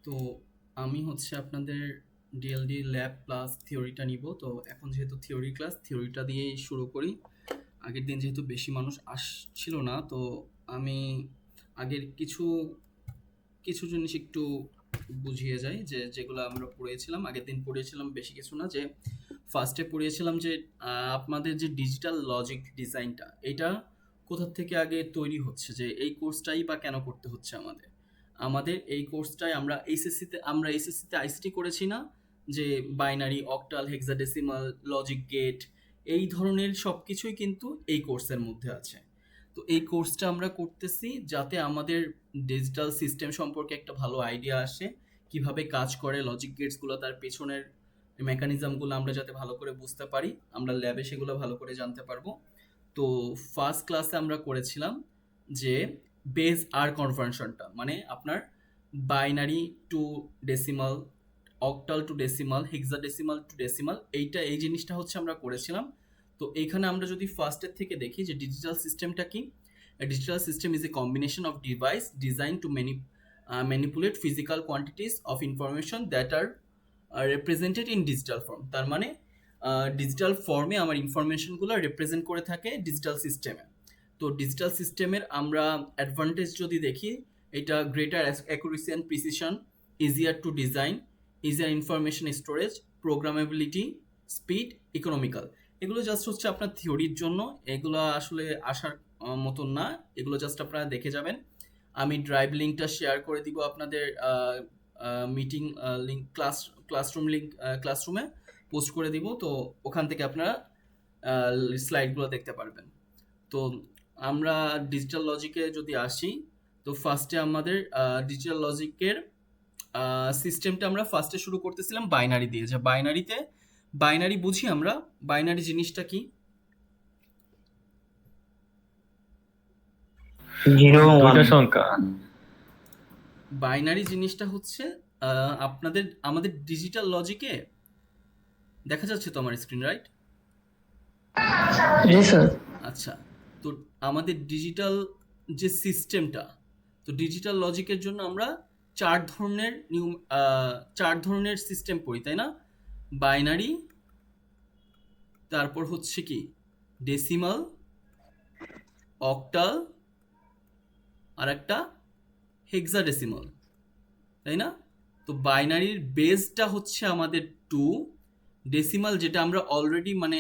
তো আমি হচ্ছে আপনাদের ডিএলডি ল্যাব প্লাস থিওরিটা নিব। তো এখন যেহেতু থিওরি ক্লাস, থিওরিটা দিয়েই শুরু করি। আগের দিন যেহেতু বেশি মানুষ আসছিল না, তো আমি আগের কিছু কিছু জিনিস একটু বুঝিয়ে যাই, যেগুলো আমরা পড়িয়েছিলাম আগের দিন। পড়িয়েছিলাম বেশি কিছু না, যে ফার্স্টে পড়িয়েছিলাম যে আপনাদের যে ডিজিটাল লজিক ডিজাইনটা, এটা কোথা থেকে আগে তৈরি হচ্ছে, যে এই কোর্সটাই বা কেন করতে হচ্ছে আমাদের। আমাদের এই কোর্সটাই আমরা এসএসসিতে আইসিটি করেছি না, যে binary, octal, hexadecimal, logic gate, এই ধরনের সব কিছুই কিন্তু এই কোর্সের মধ্যে আছে। তো এই কোর্সটা আমরা করতেছি যাতে আমাদের ডিজিটাল সিস্টেম সম্পর্কে একটা ভালো আইডিয়া আসে, কিভাবে কাজ করে লজিক গেটসগুলো, তার পেছনের মেকানিজমগুলো আমরা যাতে ভালো করে বুঝতে পারি, আমরা ল্যাবে সেগুলো ভালো করে জানতে পারবো। তো ফার্স্ট ক্লাসে আমরা করেছিলাম যে বেজ আর কনভার্সনটা, মানে আপনার binary two decimal, octal two decimal, hexadecimal two decimal, এই জিনিসটা হচ্ছে আমরা করেছিলাম। তো এইখানে আমরা যদি ফার্স্টের থেকে দেখি যে ডিজিটাল সিস্টেমটা কি। Digital system is a combination of device design two manipulate physical quantities of information that R represented in digital form. তার মানে ডিজিটাল ফর্মে আমার ইনফরমেশনগুলো রিপ্রেজেন্ট করে থাকে ডিজিটাল সিস্টেমে। তো ডিজিটাল সিস্টেমের আমরা অ্যাডভান্টেজ যদি দেখি, এটা greater accuracy and precision, easier to design, easier information storage, programmability, speed, economical. এগুলো জাস্ট হচ্ছে আপনার থিওরির জন্য, এগুলো আসলে আসার মতন না, এগুলো জাস্ট আপনারা দেখে যাবেন। আমি ড্রাইভ লিঙ্কটা শেয়ার করে দিব আপনাদের মিটিং লিঙ্ক, ক্লাসরুম লিঙ্ক, ক্লাসরুমে পোস্ট করে দিব। তো ওখান থেকে আপনারা স্লাইডগুলো দেখতে পারবেন। তো আমরা ডিজিটাল লজিকে যদি আসি, তো ফার্স্টে আমাদের ডিজিটাল লজিকের সিস্টেমটা আমরা ফার্স্টে শুরু করতেছিলাম বাইনারি দিয়ে। যে বাইনারি বুঝি আমরা, বাইনারি জিনিসটা কি? Zero one. দুইটা সংখ্যা। বাইনারি জিনিসটা হচ্ছে আমাদের ডিজিটাল লজিকে দেখা যাচ্ছে তো আমার স্ক্রিন, রাইট? জি স্যার। আচ্ছা, তো আমাদের ডিজিটাল যে সিস্টেমটা, তো ডিজিটাল লজিকের জন্য আমরা চার ধরনের সিস্টেম পড়ি, তাই না? বাইনারি, তারপর হচ্ছে কি ডেসিমাল, অক্টাল, আর একটা হেক্সাডেসিমাল, তাই না? তো বাইনারির বেসটা হচ্ছে আমাদের 2, ডেসিমাল যেটা আমরা অলরেডি মানে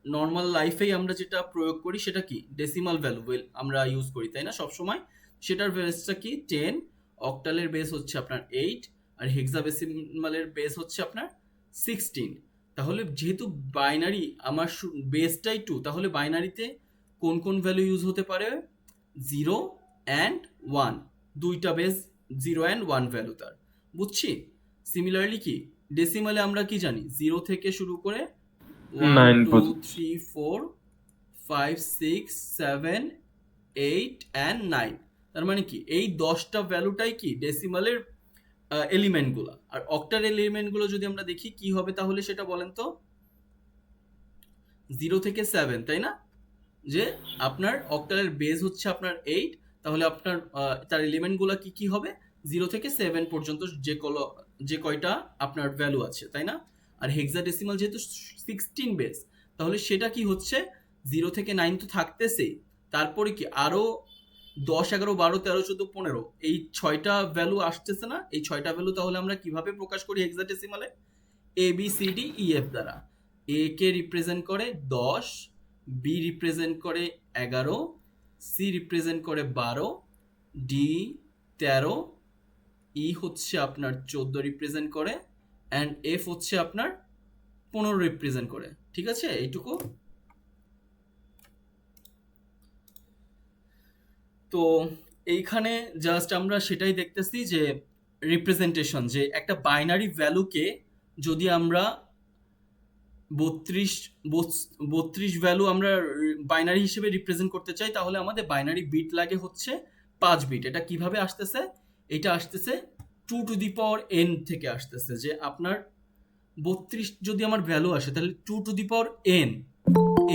নর্মাল লাইফেই আমরা যেটা প্রয়োগ করি সেটা কি ডেসিমাল ভ্যালু আমরা ইউজ করি, তাই না, সব সময়। সেটার বেসটা কি 10, অক্টালের বেস হচ্ছে আপনার 8, আর হেক্সাডেসিমালের বেস হচ্ছে আপনার 16। তাহলে যেহেতু বাইনারি আমার বেসটাই 2, তাহলে বাইনারিতে কোন কোন ভ্যালু ইউজ হতে পারে? 0 অ্যান্ড 1, দুইটা বেস, 0 অ্যান্ড 1 ভ্যালু তার, বুঝছি। সিমিলারলি কি ডেসিমালে আমরা কি জানি, 0 থেকে শুরু করে 1 9 2 3 4 5 6 7 8 অ্যান্ড 9। তার মানে কি এই 10টা ভ্যালুটাই কি ডেসিমালের এলিমেন্টগুলো। আর অক্টার এলিমেন্টগুলো যদি আমরা দেখি কি হবে, তাহলে সেটা বলেন তো। 0 থেকে 7, তাই না? যে আপনার অক্টালের বেস হচ্ছে আপনার 8, তাহলে আপনার তার এলিমেন্টগুলো কি কি হবে? 0 থেকে 7 পর্যন্ত যে কয়টা আপনার ভ্যালু আছে, তাই না? আর হেক্সাডেসিমাল যেহেতু 16 বেস, তাহলে সেটা কি হচ্ছে 0 থেকে 9 তো থাকতেছেই, তারপরে কি আরো 10 11 12 13 14 15 এই 6টা ভ্যালু আসতেছে না? এই 6টা ভ্যালু তাহলে আমরা কিভাবে প্রকাশ করি হেক্সাডেসিমালে? A B C D E F দ্বারা। এ কে রিপ্রেজেন্ট করে 10, বি রিপ্রেজেন্ট করে 11, সি রিপ্রেজেন্ট করে 12, ডি 13, ই হচ্ছে আপনার 14 রিপ্রেজেন্ট করে, অ্যান্ড এফ হচ্ছে আপনার 15 রিপ্রেজেন্ট করে। ঠিক আছে, এইটুকু। তো এইখানে জাস্ট আমরা সেটাই দেখতেছি যে রিপ্রেজেন্টেশন, যে একটা বাইনারি ভ্যালুকে যদি আমরা 32 ভ্যালু আমরা বাইনারি হিসেবে রিপ্রেজেন্ট করতে চাই, তাহলে আমাদের বাইনারি বিট লাগে হচ্ছে 5 বিট। এটা কিভাবে আসতেছে? এটা আসতেছে 2 টু দি পাওয়ার n থেকে আসতেছে। যে আপনার 32 যদি আমার ভ্যালু আসে, তাহলে 2 to the power n,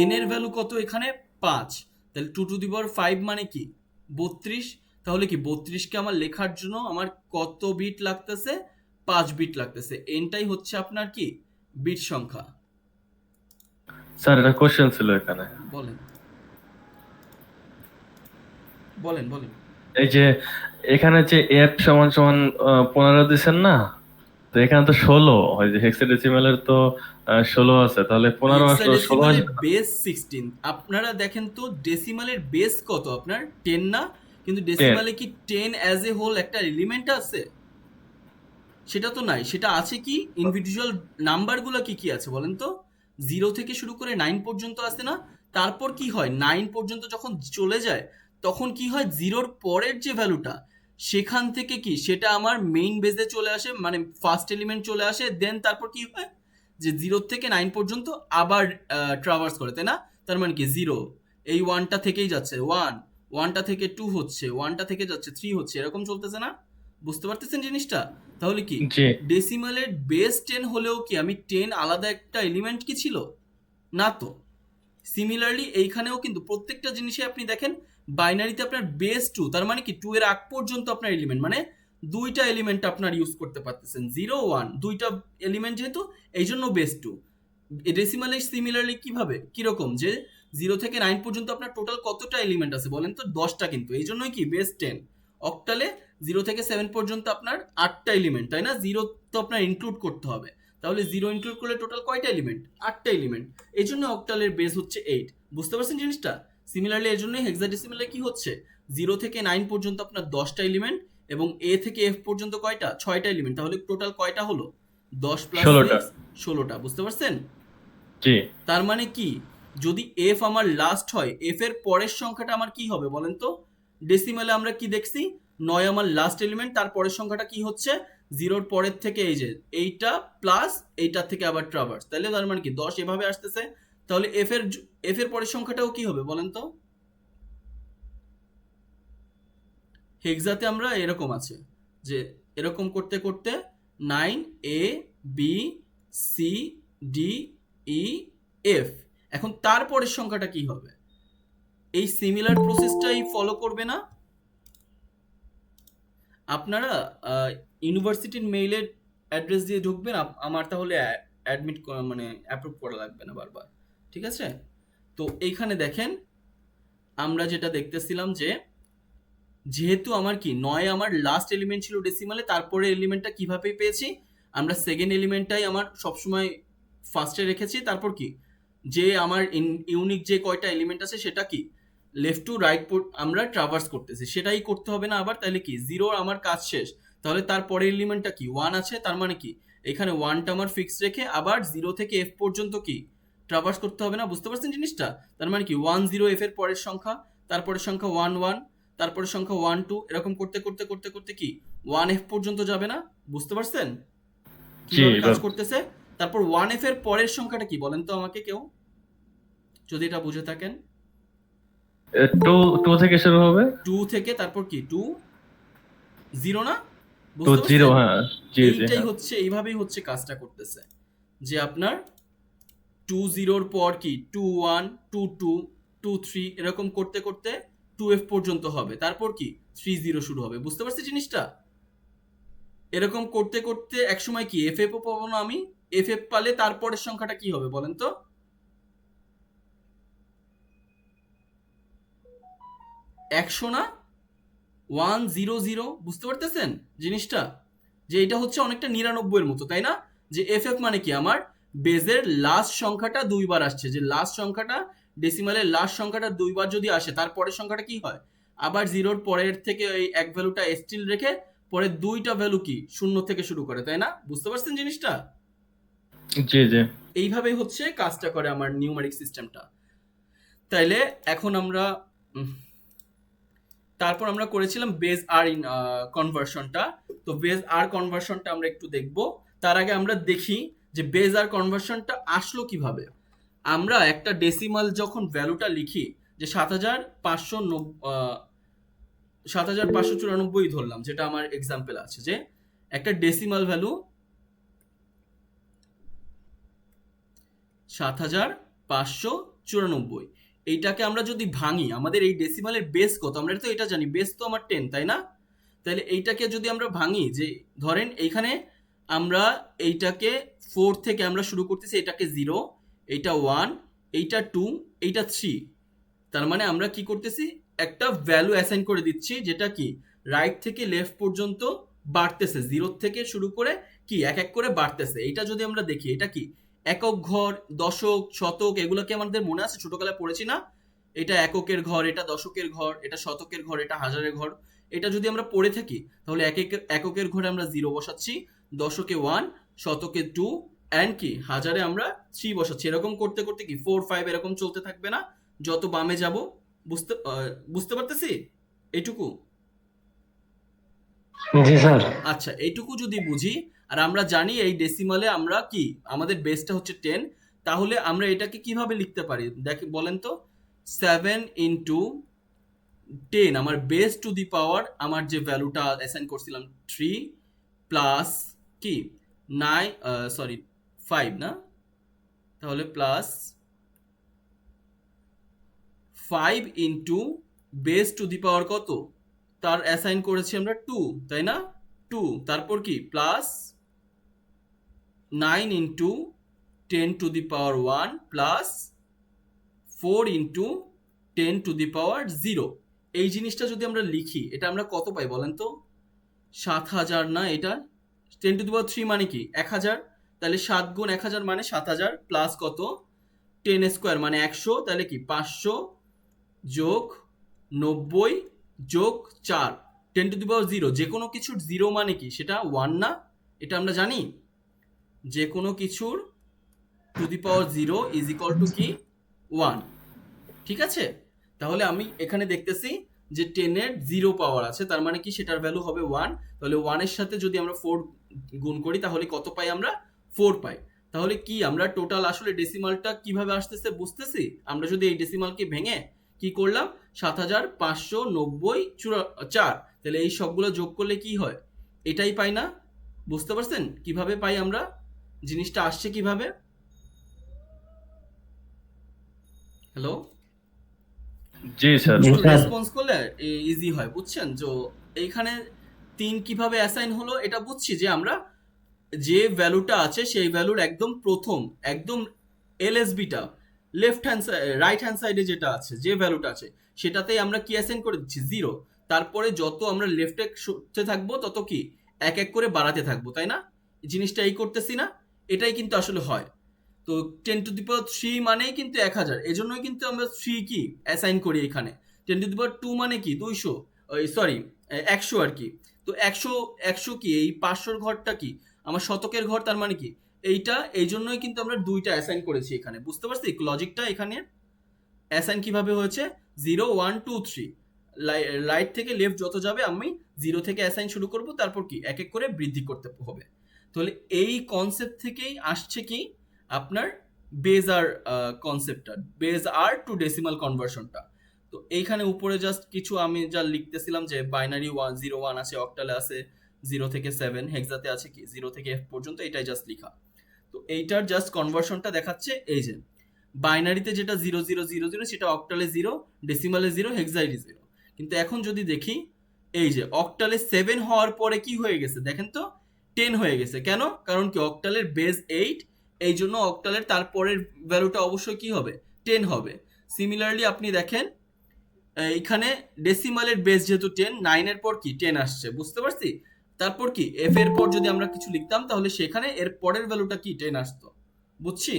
n এর ভ্যালু কত এখানে? 5। তাহলে 2 টু দি পাওয়ার 5 মানে কি 32, তাহলে কি 32কে আমার লেখার জন্য আমার কত বিট লাগতেছে? 5 বিট লাগতেছে। এনটাই হচ্ছে আপনার কি বিট সংখ্যা। স্যার এটা কোশ্চেন ছিল এখানে। বলেন বলেন বলেন। এই যে এখানে যে এফ সমান সমান 15 দিচ্ছেন না, তো এখানে তো 16, ওই যে হেক্সাডেসিমালের তো 16 আছে, তাহলে 15 আসলো, 16 হেক্সাডেসিমালের আসবে না? বেস 16। আপনারা দেখেন তো ডেসিমালের বেস কত আপনার? 10 না? কিন্তু 10। ডেসিমালে কি 10 অ্যাজ এ হোল একটা এলিমেন্ট আছে? সেটা তো নাই। সেটা আছে কি ইন্ডিভিজুয়াল নাম্বারগুলো কি কি আছে বলেন তো? 0 থেকে শুরু করে 9 পর্যন্ত আছে না? তারপর কি হয় 9 পর্যন্ত যখন চলে যায় তখন কি হয় 0-র পরের যে ভ্যালুটা সেখান থেকে কি সেটা আমার মেইন বেজে চলে আসে, মানে ফার্স্ট এলিমেন্ট চলে আসে, দেন তারপর কি হয় যে 0 থেকে 9 পর্যন্ত আবার ট্রাভার্স করে, তাই না? তার মানে কি 0 এই 1টা থেকেই যাচ্ছে 1, 1টা থেকে 2 হচ্ছে, 1টা থেকে যাচ্ছে 3 হচ্ছে, এরকম চলতেছে না? বুঝতে পারতেছেন জিনিসটা? তাহলে কি জি। ডেসিমালের বেস 10 হলেও কি আমি 10 আলাদা একটা এলিমেন্ট কি ছিল? না তো। সিমিলারলি এইখানেও কিন্তু প্রত্যেকটা জিনিসে আপনি দেখেন বাইনারিতে আপনার বেস 2, তার মানে কি 2 এর আগ পর্যন্ত আপনার এলিমেন্ট, মানে দুইটা এলিমেন্ট আপনার ইউজ করতে পারতেছেন, 0 1 দুইটা এলিমেন্ট যেহেতু এই জন্য বেস 2। ডেসিমালে সিমিলারলি কিভাবে কিরকম যে 0 থেকে 9 পর্যন্ত আপনার টোটাল কতটা এলিমেন্ট আছে বলেন তো? 10টা, কিন্তু এই জন্যই কি বেস 10। অক্টালে 0 থেকে 7 পর্যন্ত আপনার 8টা এলিমেন্ট, তাই না? 0 তো আপনার ইনক্লুড করতে হবে, তাহলে 0 ইনক্লুড করলে টোটাল কয়টা এলিমেন্ট? 8টা এলিমেন্ট। এই জন্য অক্টালের বেস হচ্ছে 8। বুঝতে পারছেন জিনিসটা? সিমিলারলি এই জন্যই হেক্সাডেসিমালে কি হচ্ছে 0 থেকে 9 পর্যন্ত আপনার 10টা এলিমেন্ট এবং এ থেকে এফ পর্যন্ত কয়টা? 6টা এলিমেন্ট। তাহলে টোটাল কয়টা হলো? 10 প্লাস 16টা। 6 16টা। বুঝতে পারছেন? জি। তার মানে কি যদি এফ আমার লাস্ট হয় এফ এর পরের সংখ্যাটা আমার কি হবে বলেন তো? ডেসিমালে আমরা কি দেখছি 9 আমার লাস্ট এলিমেন্ট, তার পরের সংখ্যাটা কি হচ্ছে 0-র পরের থেকে এই যে এইটা প্লাস এইটার থেকে আবার ট্রাভার্স, তাহলে তার মানে কি 10 এভাবে আসতেছে। তাহলে এফ এর পরের সংখ্যাটাও কি হবে বলেন তো? হেক্সাতে আমরা এরকম আছে যে এরকম করতে করতে 9 A B C D E F. এখন তারপরের সংখ্যাটা কি হবে? এই সিমিলার প্রসেসটাই ফলো করবে না? আপনারা ইউনিভার্সিটির মেইলের অ্যাড্রেস দিয়ে ঢুকবেন, আমার তাহলে অ্যাডমিট মানে অ্যাপ্রুভ করা লাগবে না বারবার। ঠিক আছে? তো এইখানে দেখেন আমরা যেটা দেখতেছিলাম যে যেহেতু আমার কি 9 আমার লাস্ট এলিমেন্ট ছিল ডেসিমালে, তারপরে এলিমেন্টটা কিভাবে পেয়েছি আমরা সেকেন্ড এলিমেন্টটাই আমার সবসময় ফার্স্টে রেখেছি। তারপর কি যে আমার ইউনিক যে কয়টা এলিমেন্ট আছে সেটা কি লেফট টু রাইট আমরা ট্রাভার্স করতেছি, সেটাই করতে হবে না আবার? তাহলে কি 0 আমার কাজ শেষ। তাহলে তারপরের এলিমেন্টটা কি 1 আছে, তার মানে কি এখানে 1টা আমার ফিক্স রেখে আবার 0 থেকে এফ পর্যন্ত কি ট্রাভার্স করতে হবে না? বুঝতে পারছেন জিনিসটা? তার মানে কি 1 0 এফ এর পরের সংখ্যা, তারপরের সংখ্যা 1 1, তারপরে সংখ্যা 1 2, এরকম করতে করতে করতে করতে কি 1 এফ পর্যন্ত যাবে না? বুঝতে পারছেন জি। কিভাবে কাজ করতেছে? তারপর 1 এফ এর পরের সংখ্যাটা কি বলেন তো আমাকে কেউ, যদি এটা বুঝে থাকেন? টু, টু থেকে শুরু হবে। 2 থেকে তারপর কি 2 0 না? টু বুঝতে জিরো, পারছেন? হ্যাঁ। জি জি, এইটাই হ্যাঁ। হচ্ছে, এইভাবেই হচ্ছে কাজটা করতেছে যে আপনার 2 0-র পর কি 2 1 2 2 2 3 এরকম করতে করতে 2 এফ পর্যন্ত হবে, তারপর কি 3 0 শুরু হবে। বুঝতে পারছি জিনিসটা? এরকম করতে করতে একসময় কি এফ এফ ও পাবো না আমি? এফ এফ পালে তারপরের সংখ্যাটা কি হবে বলেন তো? 100 না? 1 0 0। বুঝতে পারতেছেন জিনিসটা? যে এটা হচ্ছে অনেকটা 99 এর মতো, তাই না? যে এফ এফ মানে কি আমার বেজের লাস্ট সংখ্যাটা দুইবার আসছে, যে লাস্ট সংখ্যাটা ডেসিমালের লাস্ট সংখ্যাটা দুইবার যদি আসে তারপরের সংখ্যাটা কি হয় আবার 0-র পরের থেকে ওই এক ভ্যালুটা স্টিল রেখে পরে দুইটা ভ্যালু কি শূন্য থেকে শুরু করে, তাই না? বুঝতে পারছেন জিনিসটা? জি জি। এইভাবেই হচ্ছে কাজটা করে আমার নিউমারিক সিস্টেমটা। তাইলে এখন আমরা তারপর আমরা করেছিলাম বেজ আর ইন কনভার্সনটা। তো বেজ আর কনভার্সনটা আমরা একটু দেখব। তার আগে আমরা দেখি যে বেজ আর কনভার্সনটা আসলো কিভাবে। আমরা একটা ডেসিমাল যখন ভ্যালুটা লিখি যে 7594 ধরলাম, যেটা আমার এক্সাম্পল আছে, যে একটা ডেসিমাল ভ্যালু 7594, এইটাকে আমরা যদি ভাঙি, আমাদের এই ডেসিমালের বেস কত, আমরা তো এটা জানি, বেস তো আমার 10, তাই না? তাহলে এইটাকে যদি আমরা ভাঙি, যে ধরেন এইখানে আমরা এইটাকে 4 থেকে আমরা শুরু করতেছি, এটাকে 0, এইটা 1, এইটা 2, এইটা 3। তার মানে আমরা কি করতেছি, একটা ভ্যালু অ্যাসাইন করে দিচ্ছি, যেটা কি রাইট থেকে লেফট পর্যন্ত বাড়তেছে, 0 থেকে শুরু করে কি এক এক করে বাড়তেছে। এটা যদি আমরা দেখি, এটা কি একক ঘর, দশক, শতক, এগুলো কি আমাদের মনে আছে, ছোটবেলায় পড়েছি না? এটা এককের ঘর, এটা দশকের ঘর, এটা শতকের ঘর, এটা হাজারের ঘর। এটা যদি আমরা পড়ে থাকি, তাহলে এককের ঘরে আমরা 0 বসাচ্ছি, দশকে 1, শতকে 2, অ্যান্ড কি হাজারে আমরা 3 বসাচ্ছি। এরকম করতে করতে কি 4, 5 এরকম চলতে থাকবে না, যত বামে যাব। বুঝতে পারতেছি এইটুকু? জি স্যার। আচ্ছা, এইটুকু যদি বুঝি, আর আমরা জানি এই ডেসিমালে আমরা কি, আমাদের বেসটা হচ্ছে 10, তাহলে আমরা এটাকে কিভাবে লিখতে পারি বলেন তো? 7 ইন্টু 10, আমার বেস টু দি পাওয়ার, আমার যে ভ্যালুটা অ্যাসাইন করছিলাম 3, প্লাস কি 9, সরি 5 না, তাহলে plus 5 into base to the power কত, তার অ্যাসাইন করেছি আমরা 2, তাই না? 2, তারপর কি plus 9 into 10 to the power 1 plus 4 into 10 to the power 0। এই জিনিসটা যদি আমরা লিখি, এটা আমরা কত পাই বলেন তো? 7000 না? এটা 10 টু দি পাওয়ার 3 মানে কি 1000, তাহলে 7 গুণ 1000 মানে 7000, প্লাস কত 10 স্কোয়ার মানে 100, তাহলে কি 500 যোগ 90 যোগ 4, 10 টু দি পাওয়ার 0। যে কোনো কিছুর 0 মানে কি সেটা 1 না? এটা আমরা জানি, যে কোনো কিছুর two the power 0 is equal two কি 1। ঠিক আছে, তাহলে আমি এখানে দেখতেছি যে 10 এর 0 পাওয়ার আছে, তার মানে কি সেটার ভ্যালু হবে 1। তাহলে 1 এর সাথে যদি আমরা 4 গুণ করি, তাহলে কত পাই আমরা? 4 পাই। তাহলে কি আমরা টোটাল আসলে ডেসিমালটা কিভাবে আসতেছে বুঝতেছি? আমরা যদি এই ডেসিমালকে ভেঙে কি করলাম, 7594, তাহলে এই সবগুলো যোগ করলে কি হয়, এটাই পাই না? বুঝতে পারছেন কিভাবে পাই আমরা, জিনিসটা আসছে কিভাবে? হ্যালো, জি স্যার, জি স্যার। রেসপন্স করলে ইজি হয়, বুঝছেন? তো এইখানে 3 কিভাবে অ্যাসাইন হলো এটা বুঝছি, যে আমরা যে ভ্যালুটা আছে সেই ভ্যালুর একদম প্রথম, একদম এলএসবিটা লেফট হ্যান্ড রাইট হ্যান্ড সাইডে যেটা আছে, যে ভ্যালুটা আছে সেটাতেই আমরা কি অ্যাসাইন করে দিচ্ছি 0। তারপরে যত আমরা লেফটে সরতে থাকবো তত কি এক এক করে বাড়াতে থাকবো, তাই না? জিনিসটা এই করতেছি না? এটাই কিন্তু আসলে হয়। তো 10 টু দি পাওয়ার 3 মানেই কিন্তু 1000, এজন্যই কিন্তু আমরা 3 কি অ্যাসাইন করি এখানে। 10 টু দি পাওয়ার 2 মানে কি 200, সরি 100 আর কি। তো 100, 100 কি এই 500 ঘরটা কি আমার শতকের ঘর, তার মানে কি এইটা, এই জন্যই কিন্তু আমরা দুইটা অ্যাসাইন করেছি এখানে। বুঝতে পারছি লজিকটা? এখানে অ্যাসাইন কিভাবে হয়েছে, 0 1 2 3, রাইট থেকে লেফট যত যাবে আমি 0 থেকে অ্যাসাইন শুরু করব, তারপর কি এক এক করে বৃদ্ধি করতে হবে। তাহলে এই কনসেপ্ট থেকেই আসছে কি আপনার বেজ আর কনসেপ্টটা, বেজ আর টু ডেসিমাল কনভার্সনটা। তো এইখানে উপরে জাস্ট কিছু আমি যা লিখতেছিলাম, যে বাইনারি 1 0 1 আছে, অক্টালে আছে 0 থেকে 7, হেক্সাতে আছে কি 0 থেকে F পর্যন্ত, এটাই জাস্ট লিখা। তো এইটার জাস্ট কনভার্সনটা দেখাচ্ছে, এই যে বাইনারিতে যেটা 0000 সেটা অক্টালে 0, ডেসিমালে 0, হেক্সাইডে 0। কিন্তু এখন যদি দেখি, এই যে অক্টালে 7 হওয়ার পরে কি হয়ে গেছে দেখেন তো, 10 হয়ে গেছে। কেন? কারণ কি অক্টালের বেস 8, এই জন্য অক্টালের তারপরের ভ্যালুটা অবশ্যই কি হবে, 10 হবে। সিমিলারলি আপনি দেখেন এখানে ডেসিমালের বেস যেহেতু 10, 9 এর পর কি 10 আসছে, বুঝতে পারছি? তারপর কি এফ এর পর যদি আমরা কিছু লিখতাম, তাহলে সেখানে এর পরের ভ্যালুটা কি 10 আসতো। বুঝছি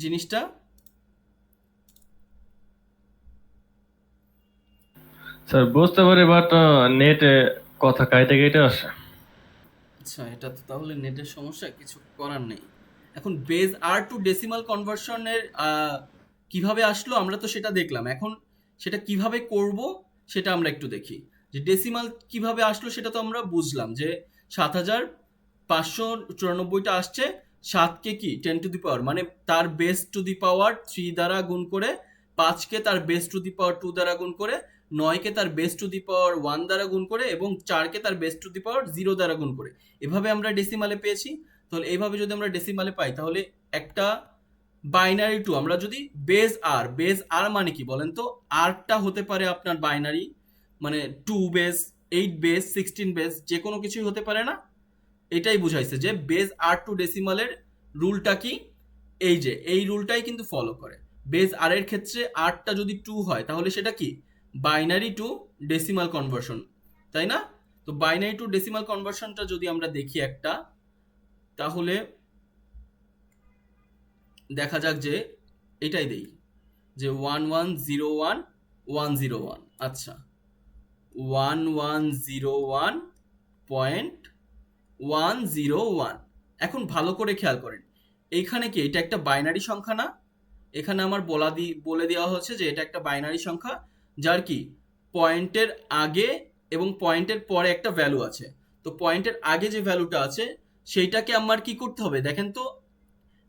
জিনিসটা? স্যার বুঝতে পারি, বাট নেটে কথা কাইটে কেটে আসে। আচ্ছা, এটা তো তাহলে নেটের সমস্যা, কিছু করার নেই। এখন বেজ আর টু ডেসিমাল কনভার্সনের কিভাবে আসলো আমরা তো সেটা দেখলাম, এখন সেটা কিভাবে করব সেটা আমরা একটু দেখি। যে ডেসিমাল কিভাবে আসলো সেটা তো আমরা বুঝলাম, যে 7594টা আসছে, 7কে কি 10 টু দি পাওয়ার মানে তার বেস টু দি পাওয়ার 3 দ্বারা গুণ করে, 5কে তার বেস টু দি পাওয়ার 2 দ্বারা গুণ করে, 9কে তার বেস টু দি পাওয়ার 1 দ্বারা গুণ করে, এবং 4কে তার বেস টু দি পাওয়ার 0 দ্বারা গুণ করে, এভাবে আমরা ডেসিমালে পেয়েছি। তাহলে এইভাবে যদি আমরা ডেসিমালে পাই, তাহলে একটা বাইনারি টু আমরা যদি বেজ আর মানে কি বলেন তো, আরটা হতে পারে আপনার বাইনারি, মানে 2 বেজ, 8 বেজ, 16 বেজ, যে কোনো কিছুই হতে পারে না। এটাই বুঝাইছে যে বেজ আর টু ডেসিমালের রুলটা কি, এই যে এই রুলটাই কিন্তু ফলো করে। বেজ আর এর ক্ষেত্রে আরটা যদি 2 হয় তাহলে সেটা কি বাইনারি টু ডেসিমাল কনভার্সন, তাই না? তো বাইনারি টু ডেসিমাল কনভার্সনটা যদি আমরা দেখি একটা, তাহলে দেখা যাক যে এটাই দেই যে 1101 আচ্ছা 1101.101। এখন ভালো করে খেয়াল করেন, এইখানে কি এটা একটা বাইনারি সংখ্যা না? এখানে আমার বলে দেওয়া হচ্ছে যে এটা একটা বাইনারি সংখ্যা, যার কি পয়েন্টের আগে এবং পয়েন্টের পরে একটা ভ্যালু আছে। তো পয়েন্টের আগে যে ভ্যালুটা আছে সেইটাকে আমার কি করতে হবে দেখেন তো,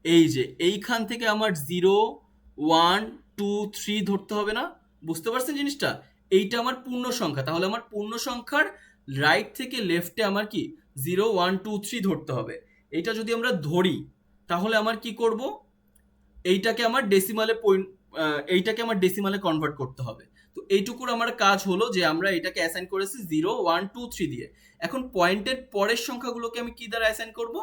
এই যে এইখান থেকে আমার 0 1 2 3 ধরতে হবে না? বুঝতে পারছেন জিনিসটা? এইটা আমার পূর্ণ সংখ্যা, তাহলে আমার পূর্ণ সংখ্যার রাইট থেকে লেফটে আমার কি 0 1 2 3 ধরতে হবে। এইটা যদি আমরা ধরি তাহলে আমার কি করব, এইটাকে আমার এইটাকে আমার ডেসিমালে কনভার্ট করতে হবে। তো এইটুকুর আমার কাজ হলো যে আমরা এটাকে অ্যাসাইন করেছি 0 1 2 3 দিয়ে। এখন পয়েন্টের পরের সংখ্যাগুলোকে আমি কি দ্বারা অ্যাসাইন করব?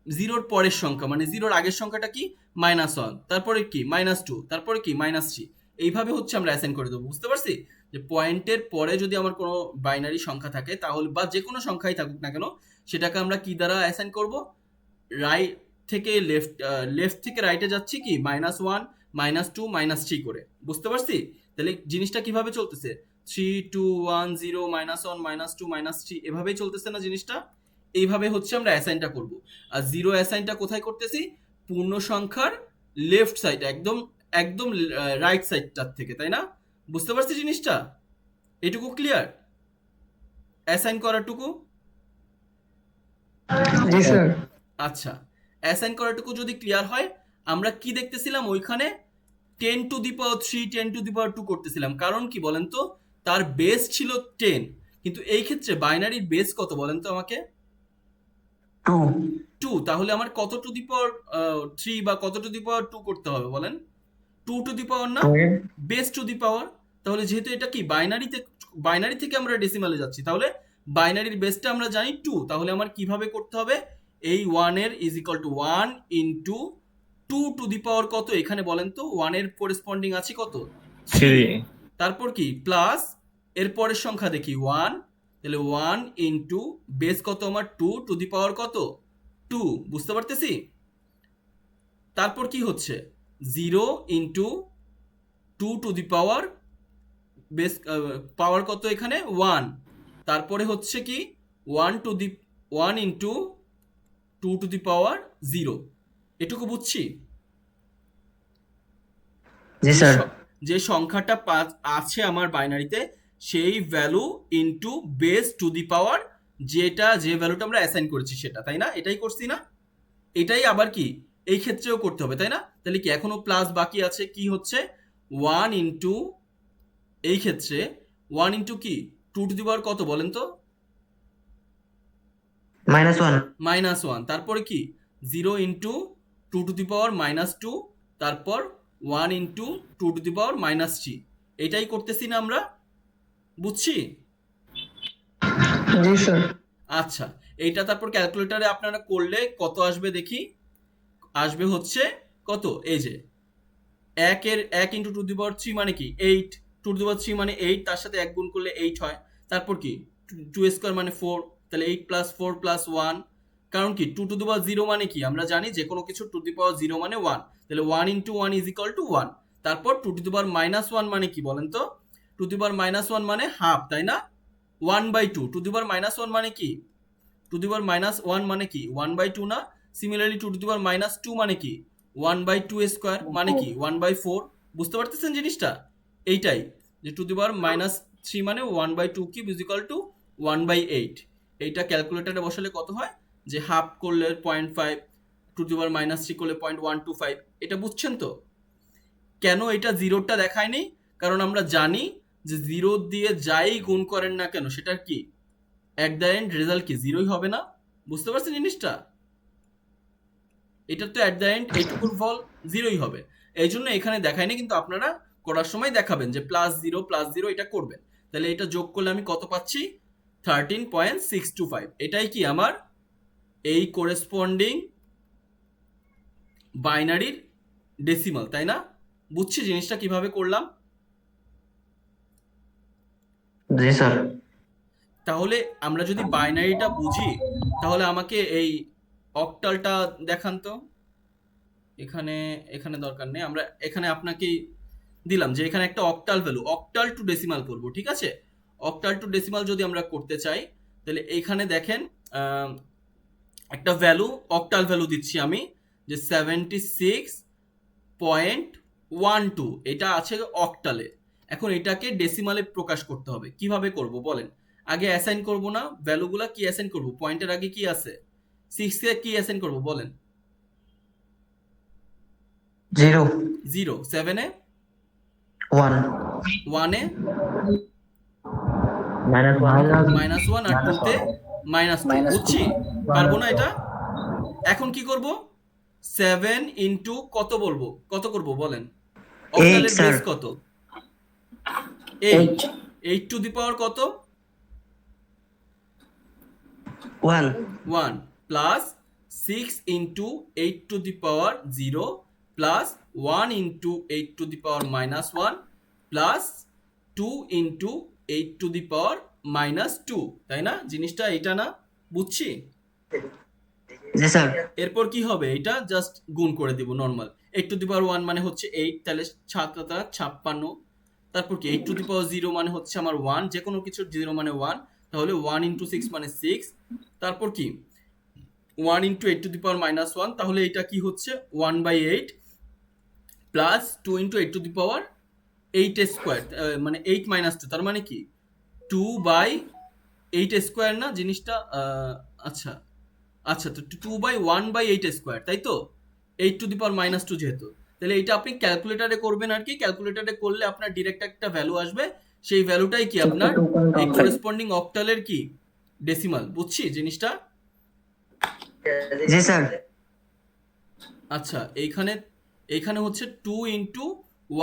জিরোর পরের সংখ্যা, মানে জিরোর আগের সংখ্যাটা কি -1, তারপরে কি -2, তারপরে কি -3। এইভাবে হচ্ছে আমরা অ্যাসাইন করে দেবো। বুঝতে পারছি যে পয়েন্টের পরে যদি আমার কোনো বাইনারি সংখ্যা থাকে তাহলে, বা যে কোনো সংখ্যাই থাকুক না কেন, সেটাকে আমরা কি দ্বারা অ্যাসাইন করব? রাইট থেকে লেফট থেকে রাইটে যাচ্ছি কি -1 -2 -3 করে। বুঝতে পারছি? তাহলে জিনিসটা কিভাবে চলতেছে, 3 2 1 0 -1 -2 -3 এভাবেই চলতেছে না জিনিসটা? এইভাবে হচ্ছে আমরা অ্যাসাইনটা করব। আর জিরো অ্যাসাইনটা কোথায় করতেছি? পূর্ণ সংখ্যার লেফট সাইড, একদম একদম রাইট সাইডটার থেকে, তাই না? বুঝতে পারছি জিনিসটা? এটুকু ক্লিয়ার অ্যাসাইন করাটুকু? জি স্যার। আচ্ছা, অ্যাসাইন করাটুকু যদি ক্লিয়ার হয়, আমরা কি দেখতেছিলাম ওইখানে 10⁻³ 10⁻² করতেছিলাম। কারণ কি বলেন তো, তার বেস ছিল 10, কিন্তু এই ক্ষেত্রে বাইনারির বেস কত বলেন তো আমাকে? 2 2। তাহলে আমার কত টু দি পাওয়ার 3 বা কত টু দি পাওয়ার 2 করতে হবে বলেন? 2 টু দি পাওয়ার না, 2 বেস টু দি পাওয়ার। তাহলে যেহেতু এটা কি বাইনারি থেকে আমরা ডেসিমালে যাচ্ছি, তাহলে বাইনারির বেসটা আমরা জানি 2। তাহলে আমার কিভাবে করতে হবে, এই 1 এর is equal to 1 into 2 to the power কত এখানে বলেন তো? 1 এর করেসপন্ডিং আছে কত? 3। 3। তারপর কি প্লাস এর পরের সংখ্যা দেখি 1, তাহলে 1 ইন্টু বেস কত আমার 2 টু দি পাওয়ার কত 2। বুঝতে পারতেছি? তারপর কি হচ্ছে 0 into 2 to the power base power কত এখানে 1। তারপরে হচ্ছে কি 1 ইন্টু 2 টু দি পাওয়ার 0। এটুকু বুঝছি? জি যে স্যার। যে সংখ্যাটা আছে আমার বাইনারিতে, সেই value into base to the power যে ভ্যালুটা আমরা অ্যাসাইন করেছি সেটা, তাই না? এটাই করছি না? এটাই আবার কি এই ক্ষেত্রেও করতে হবে, তাই না? তাহলে কি এখনো প্লাস বাকি আছে, কি হচ্ছে 1 ইন্টু, এই ক্ষেত্রে 1 ইন্টু কি 2 টু দি পাওয়ার কত বলেন তো? -1 -1। তারপরে কি 0 ইন্টু 2 টু দি পাওয়ার -2, তারপর 1 ইন্টু 2 টু দি পাওয়ার -3। এটাই করতেছি না আমরা? বুঝছি? জি স্যার। আচ্ছা, এইটা তারপর ক্যালকুলেটরে আপনারা করলে কত আসবে দেখি। আসবে হচ্ছে কত, এই যে 1 ইন্টু 2 টু দি পাওয়ার 3 মানে কি 8, 2 টু দি পাওয়ার 3 মানে 8, তার সাথে 1 গুণ করলে 8 হয়। তারপর কি 2 স্কোয়ার মানে 4, তাহলে 8 প্লাস 4 প্লাস 1। কারণ কি 2 টু দি পাওয়ার 0 মানে কি আমরা জানি যে কোনো কিছু 2 টু দি পাওয়ার 0 মানে 1, তাহলে 1 ইন্টু 1 ইজ ইকুয়াল টু 1। তারপর 2 টু দি পাওয়ার -1 মানে কি বলেন তো? 2 টু দি পাওয়ার -1 মানে হাফ, তাই না? 1/2। 2 টু দি পাওয়ার -1 মানে কি? 2 টু দি পাওয়ার -1 মানে কি 1/2 না? সিমিলারলি 2 টু দি পাওয়ার -2 মানে কি 1/2 স্কোয়ার মানে কি 1/4। বুঝতে পারতেছেন জিনিসটা? এইটাই যে 2 টু দি পাওয়ার -3 মানে 1/2 কিউব ইজ ইকুয়াল টু 1/8। এইটা ক্যালকুলেটরে বসালে কত হয়, যে হাফ করলে 0.5, 2 টু দি পাওয়ার -3 করলে 0.125। এটা বুঝছেন তো? কেন এটা জিরোটা দেখায়নি? কারণ আমরা জানি যে জিরো দিয়ে যাই গুণ করেন না কেন সেটার কি অ্যাট দ্য এন্ড রেজাল্ট কি জিরোই হবে না? বুঝতে পারছেন জিনিসটা? এটা তো অ্যাট দ্য এন্ড এইটুকুর ফল জিরোই হবে, এই জন্য এখানে দেখায় না, কিন্তু আপনারা করার সময় দেখাবেন যে +0 এটা করবেন। তাহলে এটা যোগ করলে আমি কত পাচ্ছি? 13.625। এটাই কি আমার এই করেসপন্ডিং বাইনারির ডেসিমাল, তাই না? বুঝছি জিনিসটা কিভাবে করলাম? জি স্যার। তাহলে আমরা যদি বাইনারিটা বুঝি, তাহলে আমাকে এই অক্টালটা দেখান তো। এখানে এখানে দরকার নেই, আমরা এখানে আপনাকে দিলাম যে এখানে একটা octal value, octal two decimal করব, ঠিক আছে? অক্টাল টু ডেসিমাল যদি আমরা করতে চাই, তাহলে এইখানে দেখেন একটা ভ্যালু, অক্টাল ভ্যালু দিচ্ছি আমি, যে 76.12, এটা আছে অক্টালে। এখন এটাকে ডেসিমালে প্রকাশ করতে হবে, কিভাবে করব বলেন? আগে অ্যাসাইন করব না ভ্যালুগুলা? কি অ্যাসাইন করব? পয়েন্টের আগে কি আছে? 6 কে কি অ্যাসাইন করব বলেন? 0 0। 7 এ 1 1 এ -1, আর 2 তে -2। বুঝছি? পারবো না এটা? এখন কি করব? 7 ইনটু কত বলবো, কত করব বলেন? অক্টালের স্যার। বেস কত? 8। 8 টু দি পাওয়ার কত? 1 1 plus 6 into 8 to the power 0 plus 1 into 8 to the power -1 plus 2 into 8 to the power -2, তাই না? জিনিসটা এটা না? বুঝছি? জি স্যার। এরপর কি হবে? এটা জাস্ট গুণ করে দিব নর্মাল। 8 টু দি পাওয়ার 1 মানে হচ্ছে 8, তাহলে 7 56। তারপর কি 8 টু দি পাওয়ার 0 মানে হচ্ছে আমার 1, যে কোনো কিছুর 0 মানে 1, তাহলে 1 ইন্টু 6 মানে 6। তারপর কি 1 ইন্টু 8 টু দি পাওয়ার -1, তাহলে এটা কি হচ্ছে 1/8 plus 2 into 8 to the power 8 square, মানে 8 - 2, তার মানে কি 2/8 স্কোয়ার না জিনিসটা? আচ্ছা আচ্ছা, তো 2/1/8 স্কোয়ার, তাই তো? 8 টু দি পাওয়ার -2 যেহেতু, তাহলে এটা আপনি ক্যালকুলেটারে করবেন আর কি। ক্যালকুলেটারে করলে আপনার ডিরেক্ট একটা ভ্যালু আসবে, সেই ভ্যালুটাই কি আপনার এই করেসপন্ডিং অক্টালের কি ডেসিমাল। বুঝছি জিনিসটা? জি স্যার। আচ্ছা, এইখানে এইখানে হচ্ছে 2 ইন্টু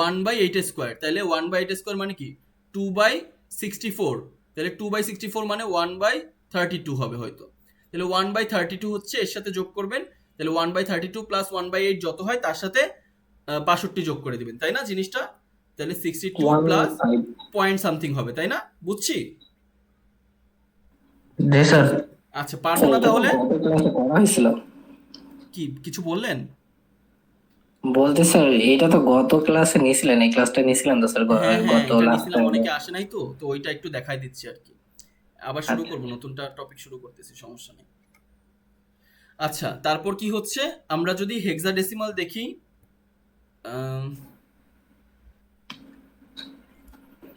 1/8 স্কোয়ার, তাহলে 1/8 স্কোয়ার মানে কি 2/64, তাহলে 2/64 মানে 1/32 হবে হয়তো। তাহলে 1/32 হচ্ছে, এর সাথে যোগ করবেন, তাহলে 1/32 প্লাস 1/8 যত হয় তার সাথে 62 যোগ করে দিবেন, তাই না জিনিসটা? তাহলে 62 প্লাস পয়েন্ট সামথিং হবে, তাই না? বুঝছি? জি স্যার। আচ্ছা, পারবো না তাহলে? পড়া হয়েছিল কি কিছু বললেন? বলতে স্যার, এটা তো গত ক্লাসে নিয়েছিলেন, এই ক্লাসটা নিয়েছিলেন তো স্যার, হ্যাঁ হ্যাঁ, গত এটা লাস্ট নিয়েছিলাম, অনেকে আসে নাই, তো তো ওইটা একটু দেখাই দিচ্ছি আর কি। আবার শুরু করবো, নতুনটা টপিক শুরু করতেছি, সমস্যা নেই। আচ্ছা, তারপর কি হচ্ছে, আমরা যদি হেক্সাডেসিমাল দেখি,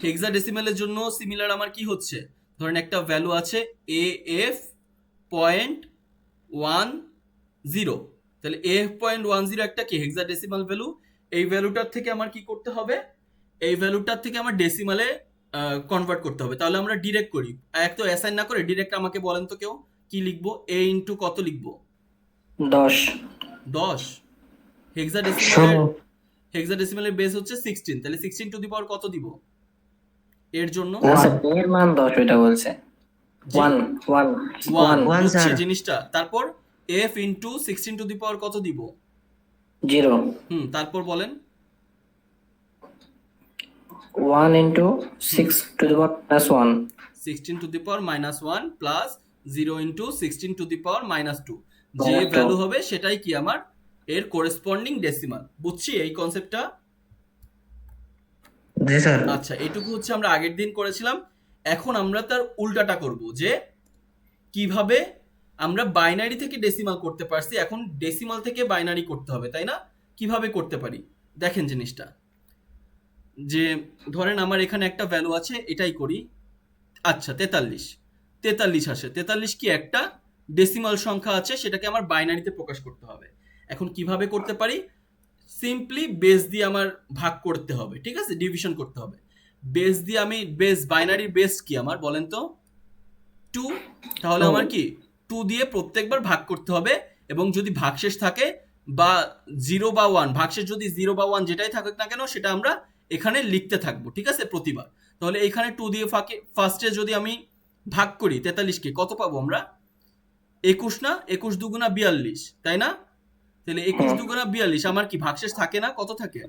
হেক্সাডেসিমালের জন্য সিমিলার আমার কি হচ্ছে, ধরেন একটা ভ্যালু আছে AF.10, তাহলে AF.10 একটা কি হেক্সাডেসিমাল ভ্যালু। এই ভ্যালুটার থেকে আমার কি করতে হবে? এই ভ্যালুটার থেকে আমার ডেসিমালে কনভার্ট করতে হবে। তাহলে আমরা ডিরেক্ট করি, এক তো অ্যাসাইন না করে ডিরেক্ট আমাকে বলেন তো কেউ, কি লিখবো? A ইন্টু কত লিখবো? 10 10। ষোলো। হেক্সাডেসিমালের বেস হচ্ছে 16, তাহলে 16 টু দি পাওয়ার কত দিব এর জন্য? না স্যার, এর মান 10 এটা বলছে। 1 1 1। 1 বুঝছি স্যার। জিনিসটা। তারপর f into 16 to the power কত দিব? 0 তারপর বলেন। 1 into 6 to the power -1 16 to the power -1 plus 0 into 16 to the power -2, যে -2 ভ্যালু হবে সেটাই কি আমার এর করেসপন্ডিং ডেসিমাল। বুঝছি এই কনসেপ্টটা? জি স্যার। আচ্ছা, এটুকু হচ্ছে আমরা আগের দিন করেছিলাম। এখন আমরা তার উল্টাটা করব, যে কিভাবে আমরা বাইনারি থেকে ডেসিমাল করতে পারছি, এখন ডেসিমাল থেকে বাইনারি করতে হবে, তাই না? কিভাবে করতে পারি দেখেন জিনিসটা। যে ধরেন আমার এখানে একটা ভ্যালু আছে, এটাই করি। আচ্ছা, 43 আসে। 43 কি একটা ডেসিমাল সংখ্যা আছে, সেটাকে আমার বাইনারিতে প্রকাশ করতে হবে। এখন কিভাবে করতে পারি? সিম্পলি বেস দিয়ে আমার ভাগ করতে হবে, ঠিক আছে? ডিভিশন করতে হবে। বেস দিয়ে আমি, বেস বাইনারির বেস কি আমার বলেন তো? 2। তাহলে আমার কি 2 দিয়ে প্রত্যেকবার ভাগ করতে হবে, এবং যদি ভাগশেষ থাকে বা 0 বা 1, ভাগশেষ যদি 0 বা 1 যেটাই থাকুক না কেন সেটা আমরা এখানে লিখতে থাকবো, ঠিক আছে, প্রতিবার। তাহলে এখানে 2 দিয়ে ফার্স্টে যদি আমি ভাগ করি 43কে, কত পাবো আমরা? 21 না? 21 দুগুণা 42, তাই না? তাহলে 21 দুগুণা 42, আমার কি ভাগশেষ থাকে না? কত থাকে?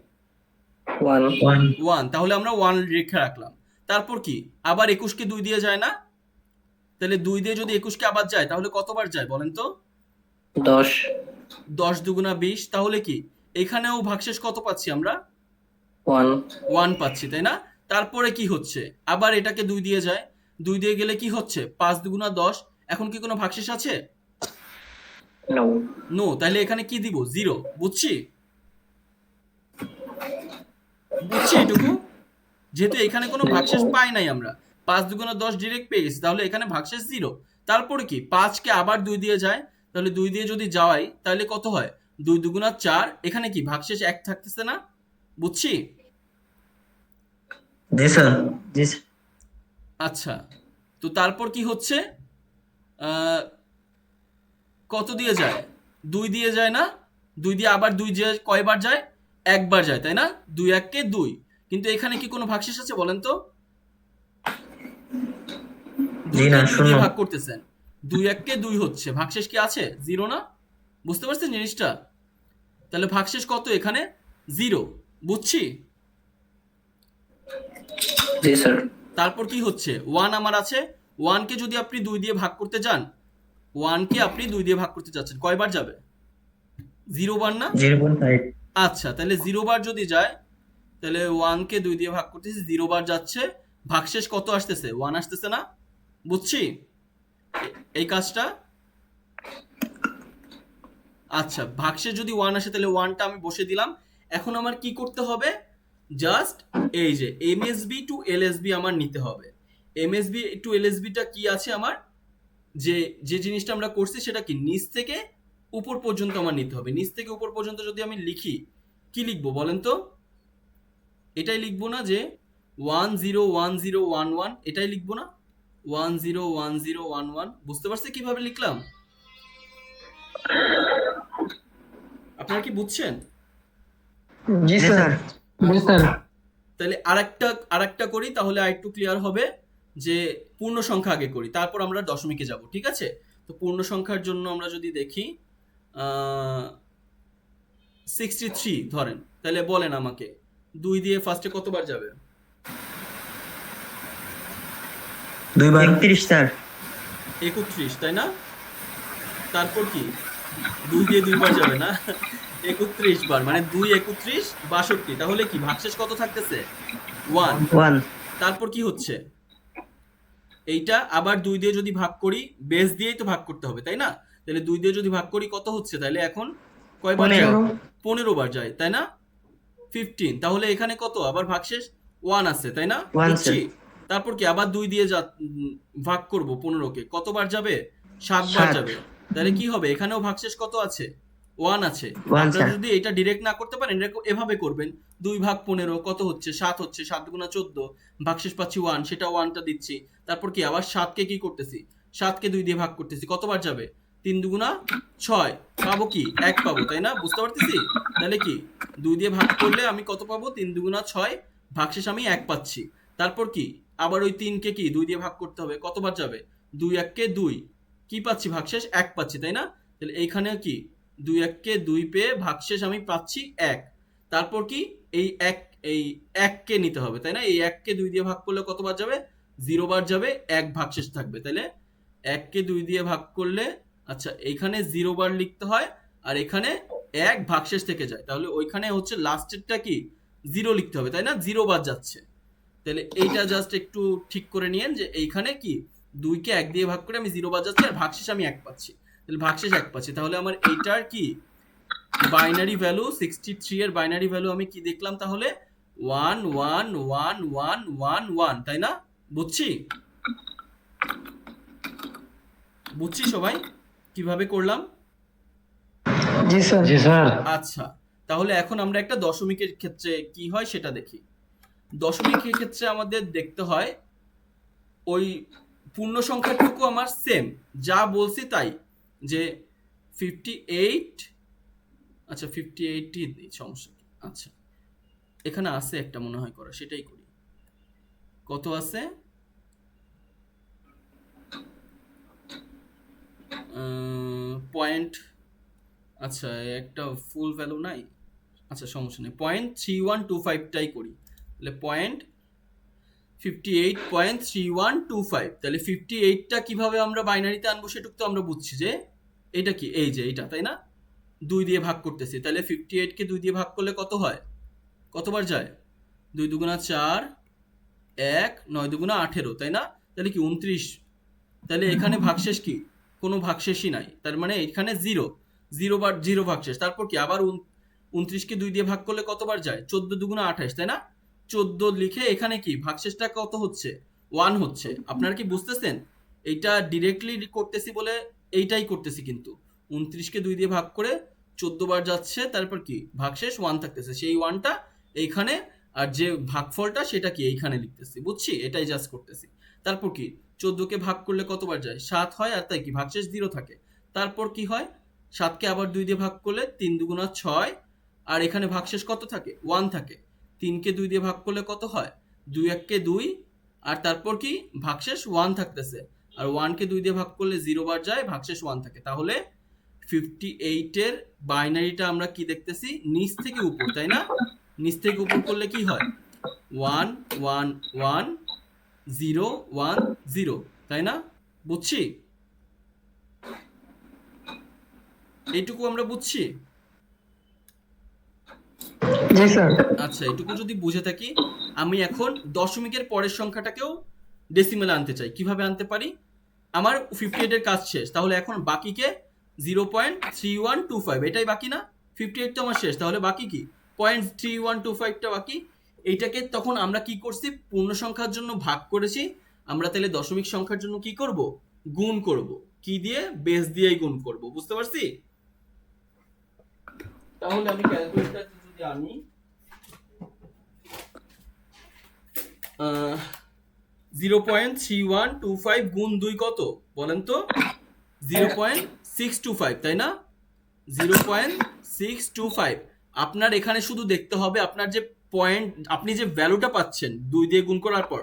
1 1। তাহলে আমরা 1 রেখে রাখলাম। তারপর কি, আবার 21কে 2 দিয়ে যায় না? তাহলে 2 দিয়ে যদি 21কে আবার যায় তাহলে কতবার যায় বলেন তো? 10 10 দুগুণা 20। তাহলে কি এখানেও ভাগশেষ কত পাচ্ছি আমরা? 1 1 পাচ্ছি, তাই না? তারপরে কি হচ্ছে, আবার এটাকে 2 দিয়ে যায়, 2 দিয়ে গেলে কি হচ্ছে? 5 দুগুণা 10। এখন কি কোনো ভাগশেষ আছে? no no. তাহলে এখানে কি দিব? 0। বুঝছি এটুকু। যেহেতু এখানে কোনো ভাগশেষ পাই নাই আমরা, 5 দুগুণা 10 ডিরেক্ট পেয়ে গেছি, তাহলে এখানে ভাগশেষ 0। তারপরে কি, 5কে আবার 2 দিয়ে যায়, তাহলে 2 দিয়ে যদি যাওয়াই তাহলে কত হয়? 2 দুগুণা 4। এখানে কি ভাগশেষ 1 থাকতেছে না? বুঝছি। জি স্যার। জি স্যার। আচ্ছা, তো তারপর কি হচ্ছে? আহ, কত দিয়ে যায়? 2 দিয়ে যায় না? 2 দিয়ে আবার 2 দিয়ে কয়বার যায়? একবার যায়, তাই না? 2 1-কে 2। কিন্তু এখানে কি কোনো ভাগশেষ আছে বলেন তো? জি 2 না, কে 2 শূন্য। দিয়ে ভাগ করতেছেন, 2 1-কে 2 হচ্ছে, ভাগশেষ কি আছে? 0 না? বুঝতে পারছেন জিনিসটা? তাহলে ভাগশেষ কত এখানে? 0। বুঝছি। জি স্যার। তারপর কি হচ্ছে? 1 আমার আছে, 1-কে যদি আপনি 2 দিয়ে ভাগ করতে যান, 1-কে আপনি 2 দিয়ে ভাগ করতে যাচ্ছেন, কয়বার যাবে? 0 বার না? 0.5। আচ্ছা, তাহলে 0 বার যদি যায়, তাহলে 1-কে 2 দিয়ে ভাগ করতেছি, 0 বার যাচ্ছে, ভাগশেষ কত আসতেছে? 1 আসতেছে না? বুঝছি এই কাজটা। আচ্ছা, ভাগশেষ যদি 1 আসে তাহলে 1টা আমি বসে দিলাম। এখন আমার কি করতে হবে? জাস্ট এই যে এমএসবি টু এলএসবি আমার নিতে হবে। এমএসবি টু এলএসবিটা কি আছে আমার? যে যে জিনিসটা আমরা করছি সেটা কি, নিচ থেকে উপর পর্যন্ত আমার নিতে হবে। নিচ থেকে উপর পর্যন্ত যদি আমি লিখি, কি লিখবো বলেন তো? এটাই লিখবো না যে 1 0 1 0 1 1, এটাই লিখবো না? 1 0 1 0 1 1। বুঝতে পারছে কিভাবে লিখলাম? আপনারা কি বুঝছেন? জি স্যার। জি স্যার। তাহলে আরেকটা করি, তাহলে আরেকটু ক্লিয়ার হবে। যে পূর্ণ সংখ্যা আগে করি, তারপর আমরা দশমিকে যাব, ঠিক আছে? তো পূর্ণ সংখ্যার জন্য আমরা যদি দেখি 63 ধরেন, তাহলে বলেন আমাকে 2 দিয়ে ফার্স্টে কতবার যাবে? 2 বার 31 স্যার। 31, তাই না? তারপর কি 2 দিয়ে 2 বার যাবে না? 31 বার, মানে 2 31 62। তাহলে কি ভাগশেষ কত থাকতেছে? 1। 1। তারপর কি হচ্ছে? এইটা আবার 2 দিয়ে যদি ভাগ করি, বেস দিয়েই তো ভাগ করতে হবে, তাই না? তাহলে 2 দিয়ে যদি ভাগ করি কত হচ্ছে? তাহলে এখন কয়বার যায়? 15 বার যায়, তাই না? 15। তাহলে এখানে কত আবার ভাগশেষ? 1 আছে, তাই না? 1 বুঝছি। স্যার। তারপর কি আবার 2 দিয়ে ভাগ করব 15কে, কতবার যাবে? 7 বার 7। যাবে। তাহলে কি হবে? এখানেও ভাগশেষ কত আছে? 1 আছে। 1 আপনারা স্যার। যদি এটা ডিরেক্ট না করতে পারেন, এভাবে করবেন। 2 ভাগ 15 কত হচ্ছে? 7 হচ্ছে। 7 গুণা 14, ভাগশেষ পাচ্ছি 1, সেটা 1টা দিচ্ছি। তারপর কি আবার 7কে কি করতেছি? 7কে 2 দিয়ে ভাগ করতেছি, কতবার যাবে? 3 দুগুণা 6, পাবো কি? 1 পাবো, তাই না? বুঝতে পারতেছি। তাহলে কি 2 দিয়ে ভাগ করলে আমি কত পাবো? 3 দুগুণা 6, ভাগশেষ আমি 1 পাচ্ছি। তারপর কি আবার ওই 3কে কি 2 দিয়ে ভাগ করতে হবে, কতবার যাবে? 2 1-কে 2, কি পাচ্ছি? ভাগশেষ 1 পাচ্ছি, তাই না? তাহলে এইখানে কি 2 1-কে 2 পেয়ে ভাগশেষ আমি পাচ্ছি 1। তারপর কি এই 1কে নিতে হবে, তাই না? এই 1কে 2 দিয়ে ভাগ করলে কতবার যাবে? 0 বার যাবে, 1 ভাগশেষ থাকবে। তাহলে 1কে 2 দিয়ে ভাগ করলে, আচ্ছা এইখানে 0 বার লিখতে হয়, আর এখানে 1 ভাগশেষ থেকে যায়। তাহলে ওইখানে হচ্ছে লাস্টেরটা কি 0 লিখতে হবে, তাই না? 0 বার যাচ্ছে। তাহলে এইটা জাস্ট একটু ঠিক করে নিয়েন যে এইখানে কি 2কে 1 দিয়ে ভাগ করে আমি 0 বার যাচ্ছি, আর ভাগশেষ আমি 1 পাচ্ছি। তাহলে ভাগশেষ 1 পাচ্ছি। তাহলে আমার এইটার কি বাইনারি ভ্যালু, 63 এর বাইনারি ভ্যালু আমি কি দেখলাম তাহলে? 1 1 1 1 1 1, তাই না? বুঝছি সবাই কিভাবে করলাম? জি স্যার। জি স্যার। আচ্ছা, তাহলে এখন আমরা একটা দশমিকের ক্ষেত্রে কি হয় সেটা দেখি। দশমিকের ক্ষেত্রে আমাদের দেখতে হয় ওই পূর্ণ সংখ্যাটুকু আমার সেম, যা বলছি তাই, যে 58 আচ্ছা 58ই দিই, সমস্যা কি? আচ্ছা এখানে আছে একটা মনে হয় করা, সেটাই করি। কত আছে? পয়েন্ট, আচ্ছা একটা ফুল ভ্যালু নাই, আচ্ছা সমস্যা নেই, 0.3125টাই করি। তাহলে 58.3125, তাহলে 58টা কিভাবে আমরা বাইনারিতে আনবো সেটুকু তো আমরা বুঝছি যে এটা কি, এই যে এটা, তাই না? 2 দিয়ে ভাগ করতেছি, তাহলে 58কে 2 দিয়ে ভাগ করলে কত হয়, কতবার যায়? 2 দুগুণা 4, 1 9 দুগুণা 18, তাই না? তাহলে কি 29। তাহলে এখানে ভাগশেষ কি, কোনো ভাগশেষই নাই, তার মানে এখানে 0, 0 বার 0 ভাগশেষ। তারপর কি আবার 29কে 2 দিয়ে ভাগ করলে কতবার যায়? 14 দুগুণা 28, তাই না? 14 লিখে এখানে কি ভাগশেষটা কত হচ্ছে, 1 হচ্ছে। আপনারা কি বুঝতেছেন? এইটা ডিরেক্টলি করতেছি বলে এইটাই করতেছি, কিন্তু 29কে 2 দিয়ে ভাগ করে 14 বার যাচ্ছে, তারপর কি ভাগশেষ 1 থাকতেছে, সেই 1টা এইখানে, আর যে ভাগফলটা সেটা কি এইখানে লিখতেছি, বুঝছি? এটাই জাস্ট করতেছি। তারপর কি 14কে ভাগ করলে কতবার যায়? 7 হয়, আর তাই কি ভাগশেষ 0 থাকে। তারপর কি হয়, 7কে আবার 2 দিয়ে ভাগ করলে 3 দুগুণা 6, আর এখানে ভাগশেষ কত থাকে? 1 থাকে। 3কে 2 দিয়ে ভাগ করলে কত হয়? 2 1কে 2, আর তারপর কি ভাগশেষ 1 থাকতেছে, আর 1কে 2 দিয়ে ভাগ করলে 0 বার যায়, ভাগশেষ 1 থাকে। তাহলে 58 এর বাইনারিটা আমরা কি দেখতেছি, নিচ থেকে উপর, তাই না? নিচ থেকে উপর করলে কি হয়? 1 1 1 0 1 0, তাই না? বুঝছি? এইটুকু আমরা বুঝছি। জি স্যার। আচ্ছা এইটুকু যদি বুঝে থাকি, আমি এখন দশমিকের পরের সংখ্যাটাকেও ডেসিমেলে আনতে চাই। কিভাবে আনতে পারি? আমার 58 এর কাজ শেষ, তাহলে এখন বাকিকে 0.3125, এটাই বাকি না? 58 তো আমার শেষ, তাহলে বাকি কি? 0.3125টা বাকি। এইটাকে তখন আমরা কি করছি, পূর্ণ সংখ্যার জন্য ভাগ করেছি, আমরা তাহলে দশমিক সংখ্যার জন্য কি করব? গুণ করব। কি দিয়ে? বেস দিয়েই গুণ করব, বুঝতে পারছি? তাহলে আমি ক্যালকুলেটর যদি আনি, 0.3125 গুণ 2 কত বলেন তো? 0.625, তাই না? 0.625। আপনার এখানে শুধু দেখতে হবে আপনার যে পয়েন্ট, আপনি যে ভ্যালুটা পাচ্ছেন 2 দিয়ে গুণ করার পর,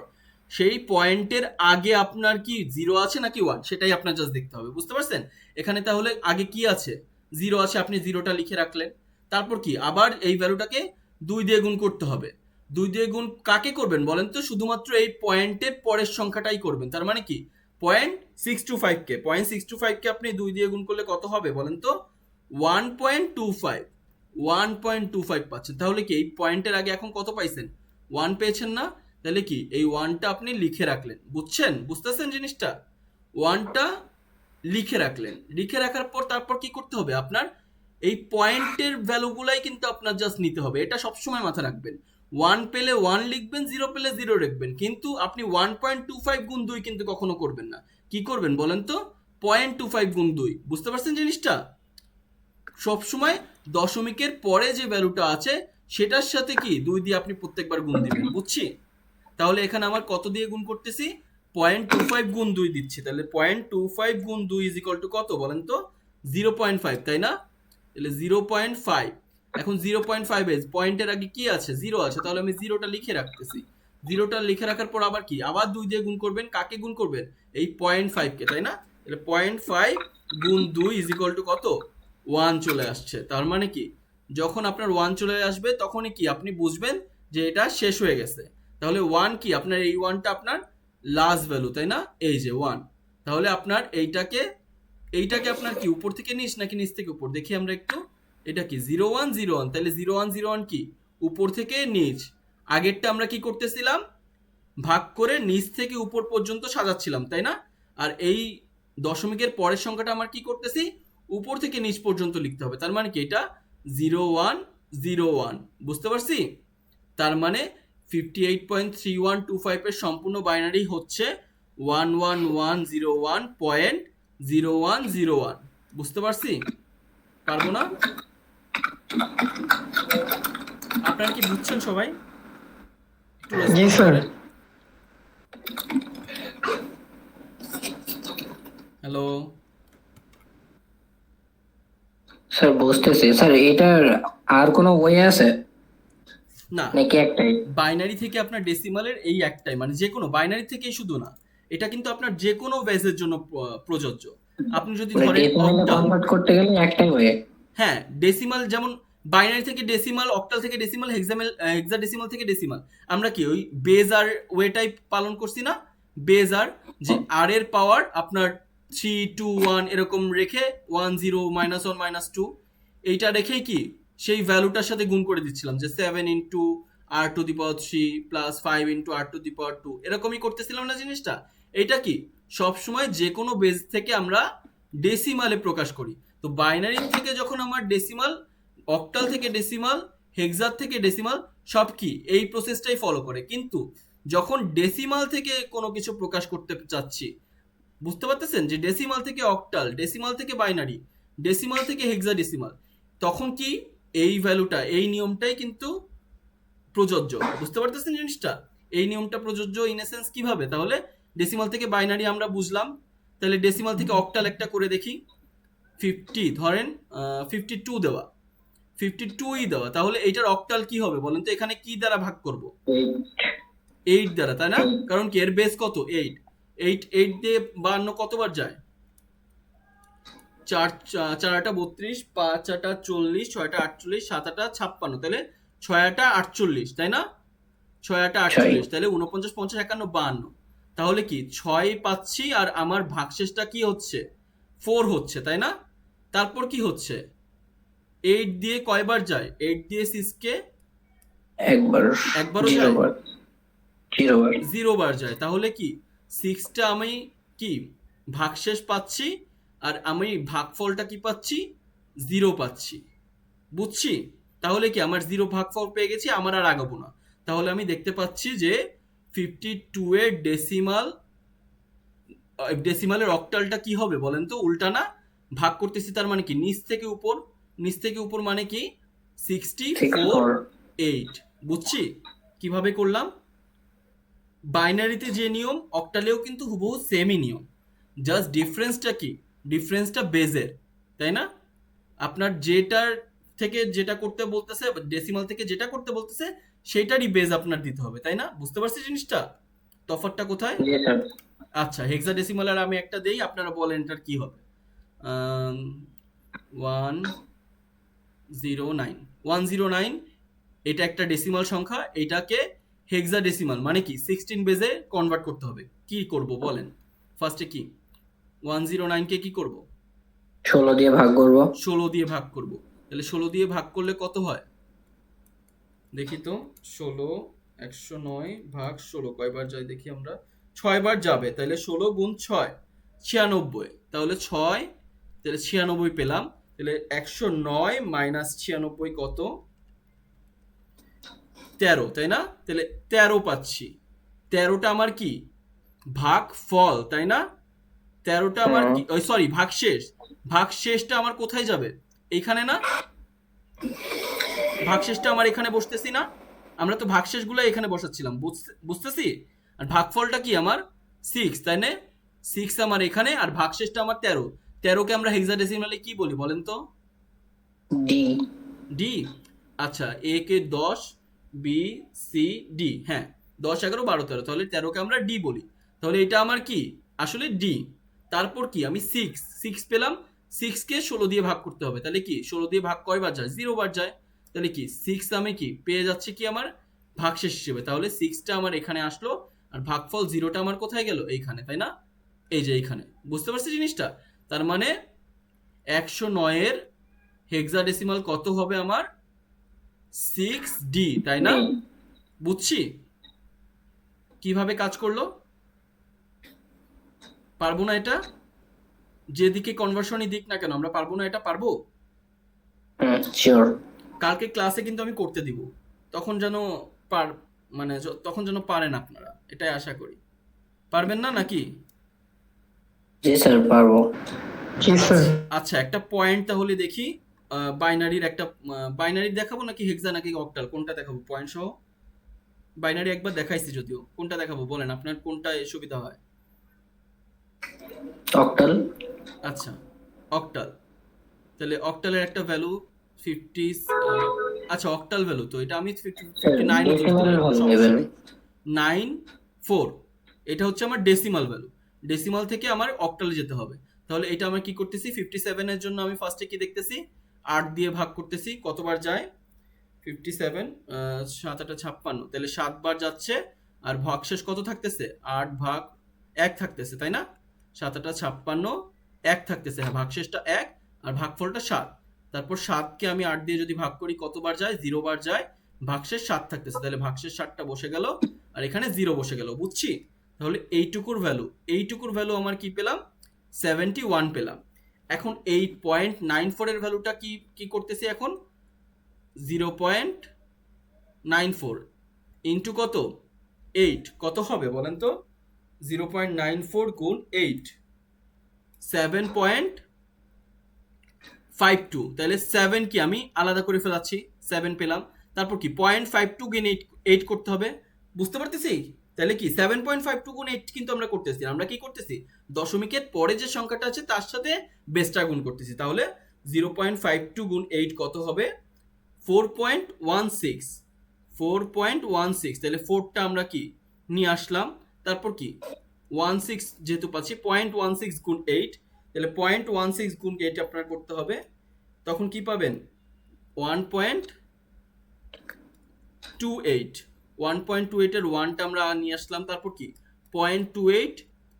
সেই পয়েন্টের আগে আপনার কি 0 আছে নাকি 1, সেটাই আপনার জাস্ট দেখতে হবে, বুঝতে পারছেন? এখানে তাহলে আগে কি আছে? 0 আছে, আপনি 0টা লিখে রাখলেন। তারপর কি আবার এই ভ্যালুটাকে 2 দিয়ে গুণ করতে হবে। 2 দিয়ে গুণ কাকে করবেন বলেন তো? শুধুমাত্র এই পয়েন্টের পরের সংখ্যাটাই করবেন। তার মানে কি 0.625কে আপনি 2 দিয়ে গুণ করলে কত হবে বলেন তো? 1.25 পাচ্ছেন। তাহলে কি এই পয়েন্টের আগে এখন কত পাইছেন? 1 পেয়েছেন না? তাহলে কি এই 1টা আপনি লিখে রাখলেন, বুঝছেন? বুঝতেছেন জিনিসটা? 1টা লিখে রাখলেন, লিখে রাখার পর তারপর কি করতে হবে আপনার? এই পয়েন্টের ভ্যালুগুলাই কিন্তু আপনার জাস্ট নিতে হবে, এটা সবসময় মাথায় রাখবেন। 1 পেলে 1 লিখবেন, 0 পেলে 0 লিখবেন, কিন্তু আপনি 1.25 গুণ 2 কিন্তু কখনো করবেন না। কি করবেন বলেন তো? 0.25 গুণ 2, বুঝতে পারছেন জিনিসটা? সবসময় দশমিকের পরে যে ভ্যালুটা আছে সেটার সাথে কি 2 দিয়ে আপনি প্রত্যেকবার গুণ দিবেন, বুঝছি? তাহলে এখানে আমার কত দিয়ে গুণ করতেছি? 0.25 গুণ 2 দিচ্ছি, তাহলে 0.25 গুণ 2 ইজ ইকুয়াল টু কত বলেন তো? 0.5, তাই না? তাহলে 0.5। এখন 0.5 এ পয়েন্টের আগে কি আছে? 0 আছে, তাহলে আমি 0টা লিখে রাখতেছি। 0টা লিখে রাখার পর আবার কি, আবার 2 দিয়ে গুণ করবেন। কাকে গুণ করবেন? এই 0.5 কে, তাই না? তাহলে 0.5 গুণ 2 ইজ ইকুয়াল টু কত? 1 চলে আসছে। তার মানে কি যখন আপনার 1 চলে আসবে তখনই কি আপনি বুঝবেন যে এটা শেষ হয়ে গেছে। তাহলে 1 কি আপনার, এই 1টা আপনার লাস্ট ভ্যালু, তাই না? এই যে 1। তাহলে আপনার এইটাকে আপনার কি উপর থেকে নিচ নাকি নিচ থেকে উপর দেখি আমরা একটু। এটা কি 0101, তাহলে 0101 কি উপর থেকে নিচ। আগেরটা আমরা কি করতেছিলাম? ভাগ করে নিচ থেকে উপর পর্যন্ত সাজাচ্ছিলাম, তাই না? আর এই দশমিকের পরের সংখ্যাটা আমার কি করতেছি? উপর থেকে নিচ পর্যন্ত লিখতে হবে। তার মানে কি এটা 0101, বুঝতে পারছি? তার মানে 58.3125 এর সম্পূর্ণ বাইনারি হচ্ছে 11101.0101। বুঝতে পারছি? পারবো না? আপনারা কি বুঝছেন সবাই? জি স্যার। হ্যালো, স্যার বুঝতেছি স্যার, এটার আর কোনো ওয়ে আছে না, নাকি একটাই? বাইনারি থেকে আপনার ডেসিমালের এই একটাই, মানে যে কোনো বাইনারি থেকেই শুধু না, এটা কিন্তু আপনার যে কোনো বেজের জন্য প্রযোজ্য। আপনি যদি মানে ধরেন ডেসিমালে অক্টাল, কনভার্ট করতে গেলে একটাই ওয়ে। হ্যাঁ ডেসিমাল, যেমন বাইনারি থেকে ডেসিমাল, অক্টাল থেকে ডেসিমাল, হেক্সাডেসিমাল থেকে ডেসিমাল, আমরা কি ওই বেজ আর ওয়েটাই পালন করছি না? বেজ আর, যে আর এর পাওয়ার আপনার 3 2 1 এরকম রেখে 1 0 -1 -2 এইটা রেখেই কি সেই ভ্যালুটার সাথে গুণ করে দিচ্ছিলাম, যে 7 × r⁻³ প্লাস 5 × r⁻², এরকমই করতেছিলাম না জিনিসটা? এটা কি সবসময় যে কোনো বেজ থেকে আমরা ডেসিমালে প্রকাশ করি। তো বাইনারি থেকে যখন আমার ডেসিমাল, অক্টাল থেকে ডেসিমাল, হেক্সার থেকে ডেসিমাল, সব কি এই প্রসেসটাই ফলো করে। কিন্তু যখন ডেসিমাল থেকে কোনো কিছু প্রকাশ করতে চাচ্ছি, বুঝতে পারতেছেন, যে ডেসিমাল থেকে অক্টাল, ডেসিমাল থেকে বাইনারি, ডেসিমাল থেকে হেক্সাডেসিমাল, তখন কি এই ভ্যালুটা, এই নিয়মটাই কিন্তু প্রযোজ্য। বুঝতে পারতেছেন জিনিসটা? এই নিয়মটা প্রযোজ্য ইন এসেন্স কিভাবে? তাহলে ডেসিমাল থেকে বাইনারি আমরা বুঝলাম, তাহলে ডেসিমাল থেকে অক্টাল একটা করে দেখি। 50 ধরেন 52 দেওয়া, 52ই দেওয়া, তাহলে এইটার অক্টাল কি হবে বলেন তো? এখানে কি দ্বারা ভাগ করব? 8 দ্বারা, তাই না? কারণ কি এর বেস কত? 8। 8 দিয়ে 52 কতবার যায়? 4 4 8 32, 5 8 40, 6 8 48, 7 8 56, তাহলে 6 8 48, তাই না? 6 8 48, তাহলে 49 50 51 52, তাহলে কি 6 পাচ্ছি, আর আমার ভাগশেষটা কি হচ্ছে? 4 হচ্ছে, তাই না? তারপর কি হচ্ছে? 8 দিয়ে কয়বার যায়? 8 দিয়ে 6 কে একবার। একবারও জিরো যায়? বার। 0 বার যায়। তাহলে কি 6টা আমি কি ভাগশেষ পাচ্ছি, আর আমি ভাগফলটা কি পাচ্ছি? 0 পাচ্ছি। বুঝছি? তাহলে কি আমার 0 ভাগফল পেয়ে গেছি, আমার আর আগাবো না। তাহলে আমি দেখতে পাচ্ছি যে 52 এর ডেসিমালের অক্টালটা কি হবে বলেন তো? উল্টা না? ভাগ করতেছি, তার মানে কি নিচ থেকে উপর, নিচ থেকে উপর মানে কি 64 8। বুঝছি কিভাবে করলাম? বাইনারিতে যে নিয়ম, অক্টালেও কিন্তু হুবহু সেমই নিয়ম, জাস্ট ডিফারেন্সটা কি? ডিফারেন্সটা বেজের, তাই না? আপনার যেটার থেকে যেটা করতে বলতেছে, ডেসিমাল থেকে যেটা করতে বলতেছে, সেটারই বেজ আপনার দিতে হবে, তাই না? বুঝতে পারছি জিনিসটা? তফাৎটা কোথায়? আচ্ছা, হেক্সাডেসিমাল আর আমি একটা দেই, আপনারা বলেন এটার কি হবে। 109, 109, এটা একটা ডেসিমাল সংখ্যা, এটাকে হেক্সাডেসিমাল মানে কি 16 বেজে কনভার্ট করতে হবে। কি করব বলেন? ফার্স্টে কি 109 কে কি করব? 16 দিয়ে ভাগ করব। 16 দিয়ে ভাগ করব। তাহলে 16 দিয়ে ভাগ করলে কত হয় দেখি তো? 16, 109 ভাগ 16 কয়বার যায় দেখি আমরা? 6 বার যাবে। তাহলে 16 গুণ 6 96, তাহলে 6, তাহলে 96 পেলাম। তাহলে 109 মাইনাস 96 কত? 13, তাই না? তাহলে 13 পাচ্ছি। 13টা আমার কি ভাগ ফল, তাই না? 13টা আমার কি, সরি ভাগশেষ। ভাগশেষটা আমার কোথায় যাবে? এইখানে না? ভাগশেষটা আমার এখানে বসতেছি না? আমরা তো ভাগশেষগুলো এখানে বসাচ্ছিলাম, বুঝতেছি? আর ভাগফলটা কি আমার 6, তাই না? 6 আমার এখানে, আর ভাগশেষটা আমার 13। 13কে আমরা হেক্সাডেসিমালে কি বলি বলেন তো? ডি। ডি। আচ্ছা, এ কে 10, বি সি ডি, হ্যাঁ 10 11 12 13, তাহলে 13কে আমরা ডি বলি। তাহলে এটা আমার কি আসলে ডি। তারপর কি আমি 6 পেলাম, 6 কে 16 দিয়ে ভাগ করতে হবে। তাহলে কি 16 দিয়ে ভাগ কয়বার যায়? 0 বার যায়। তাহলে কি 6 আমি কি পেয়ে যাচ্ছি কি আমার ভাগশেষ হিসেবে। তাহলে 6টা আমার এখানে আসলো, আর ভাগফল 0টা আমার কোথায় গেল? এইখানে, তাই না? এই যে এইখানে। বুঝতে পারছি জিনিসটা? তার মানে 109 এর হেক্সাডেসিমাল কত হবে আমার? 6D, তাই না? বুঝছি কিভাবে কাজ করলো? পারবো না এটা? যেদিকে কনভার্সনই দিক না কেন, আমরা পারবো না এটা? পারবো? শিওর। কালকে ক্লাসে কিন্তু আমি করতে দিব, তখন যেন মানে তখন যেন পারেন আপনারা, এটাই আশা করি। পারবেন না নাকি? জি স্যার পারবো। জি স্যার। আচ্ছা, একটা পয়েন্ট তাহলে দেখি। বাইনারির একটা বাইনারি দেখাবো নাকি হেক্সা নাকি অক্টাল, কোনটা দেখাবো পয়েন্ট সহ? বাইনারি একবার দেখাইছি যদিও, কোনটা দেখাবো বলেন, আপনার কোনটা সুবিধা হয়? অক্টাল। আচ্ছা, অক্টাল। তাহলে অক্টালের একটা ভ্যালু 50, আচ্ছা অক্টাল ভ্যালু তো এটা আমি স্যার 59 ও ধরতে ডেসিমালের পারি, কোনো ভ্যালু সমস্যা নেবেন। নেই। 94, এটা হচ্ছে আমার ডেসিমাল ভ্যালু। ডেসিমাল থেকে আমার অক্টালে যেতে হবে। তাহলে এটা আমরা কি করতেছি, 57 এর জন্য আমি ফার্স্টে কি দেখতেছি, 8 দিয়ে ভাগ করতেছি, কতবার যায় 57, 7 8 56, তাহলে 7 বার যাচ্ছে। আর ভাগশেষ কত থাকতেছে, 8 ভাগ 1 থাকতেছে, তাই না? 7 8 56, 1 থাকতেছে, হ্যাঁ ভাগশেষটা 1 আর ভাগফলটা 7। তারপর 7কে আমি 8 দিয়ে যদি ভাগ করি কতবার যায়, 0 বার যায়, ভাগশেষ 7 থাকতেছে, তাহলে ভাগশেষ 7টা বসে গেল আর এখানে 0 বসে গেল, বুঝছি? তাহলে এইটুকুর ভ্যালু আমার কি পেলাম, 71 পেলাম। এখন এই 0.94 এর ভ্যালুটা কি কি করতেছি এখন, 0.94 ইন্টু কত, 8, কত হবে বলেন তো, 0.94 গুণ 8, 7.52, তাহলে 7 কি আমি আলাদা করে ফেলাচ্ছি, 7 পেলাম। তারপর কি 0.52 গুণ 8 করতে হবে, বুঝতে পারতেছি? তাহলে কি 7.52 গুণ 8 কিন্তু আমরা করতেছি, আমরা কি করতেছি, দশমিকের পরে যে সংখ্যাটা আছে তার সাথে বেসটা গুণ করতেছি। তাহলে 0.52 গুণ 8 কত হবে, 4.16, 4.16, তাহলে 4টা আমরা কি নিয়ে আসলাম। তারপর কি 16 যেহেতু পাচ্ছি, 0.16 গুণ 8, তাহলে 0.16 গুণ 8 আপনার করতে হবে, তখন কি পাবেন 1.28, 1.28 এর 1টা আমরা নিয়ে আসলাম। তারপর কি 0.28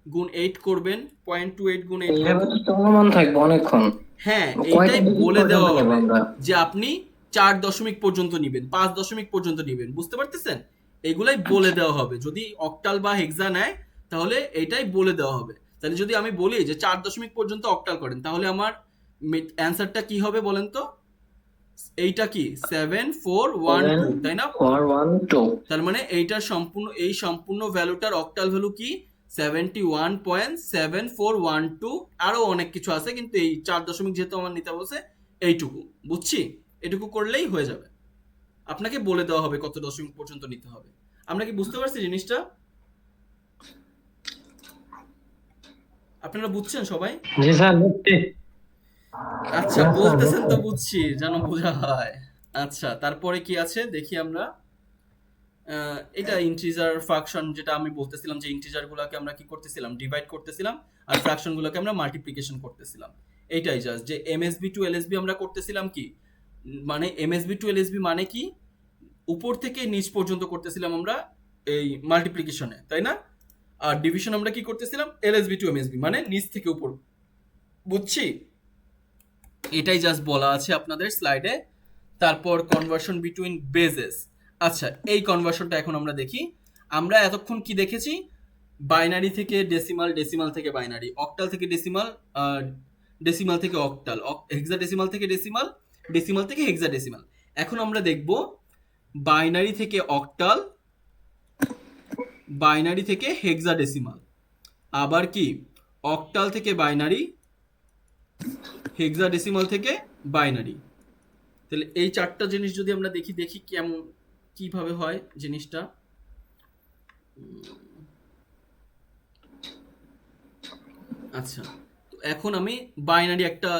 গুণ 8 করবেন, 0.28 গুণ 8 এইভাবে তো চলমান থাকবে অনেকক্ষণ। হ্যাঁ কয়টা এইটাই digit বলে পর্যন্ত দেওয়া নেব হবে আমরা? যে আপনি 4 দশমিক পর্যন্ত নিবেন, 5 দশমিক পর্যন্ত নিবেন, বুঝতে পারতেছেন? এগুলাই বলে দেওয়া হবে। যদি অক্টাল বা হেক্সা নেয় তাহলে এইটাই বলে দেওয়া হবে। তাহলে যদি আমি বলি যে 4 দশমিক পর্যন্ত অক্টাল করেন, তাহলে আমার অ্যান্সারটা কি হবে বলেন তো, এইটা কি 7412, তাই না? 412 তার মানে এইটার সম্পূর্ণ এই সম্পূর্ণ ভ্যালুটার অক্টাল ভ্যালু কি 71.7412। আরো অনেক কিছু আছে কিন্তু এই 4 দশমিক যেহেতু আমার নিতে বলছে এইটুকু, বুঝছি? এটুকু করলেই হয়ে যাবে। আপনাকে বলে দেওয়া হবে কত দশমিক পর্যন্ত নিতে হবে। আমরা কি বুঝতে পারছি জিনিসটা? আপনারা বুঝছেন সবাই? জি স্যার বুঝছি। আচ্ছা Yes, sir, বলতেছেন তো, বুঝছি। বুঝছি যেন বোঝা হয়। আচ্ছা তারপরে কি আছে দেখি আমরা। এটা ইন্টিজার ফাংশন, যেটা আমি বলতেছিলাম যে ইন্টিজার গুলোকে আমরা কি করতেছিলাম, ডিভাইড করতেছিলাম, আর ফ্র্যাকশন গুলোকে আমরা মাল্টিপ্লিকেশন করতেছিলাম। এইটাই জাস্ট যে এমএসবি টু এলএসবি আমরা করতেছিলাম কি, মানে এমএসবি টু এলএসবি মানে কি, উপর থেকে নিচ পর্যন্ত করতেছিলাম আমরা এই মাল্টিপ্লিকেশনে, তাই না? আর ডিভিশন আমরা কি করতেছিলাম, এলএসবি টু এমএসবি মানে নিচ থেকে উপর, বুঝছি? এটাই জাস্ট বলা আছে আপনাদের স্লাইডে। তারপর কনভার্সন বিটুইন বেজেস। আচ্ছা এই কনভার্সনটা এখন আমরা দেখি। আমরা এতক্ষণ কি দেখেছি, বাইনারি থেকে ডেসিমাল, ডেসিমাল থেকে বাইনারি, অক্টাল থেকে ডেসিমাল, ডেসিমাল থেকে অক্টাল, হেক্সাডেসিমাল থেকে ডেসিমাল, ডেসিমাল থেকে হেক্সাডেসিমাল। এখন আমরা দেখব বাইনারি থেকে অক্টাল, বাইনারি থেকে হেক্সাডেসিমাল, আবার কি অক্টাল থেকে বাইনারি, হেক্সাডেসিমাল থেকে বাইনারি। তাহলে এই 4টা জিনিস যদি আমরা দেখি, দেখি কেমন কিভাবে হয় জিনিসটা। আচ্ছা তো এখন আমি বাইনারি একটা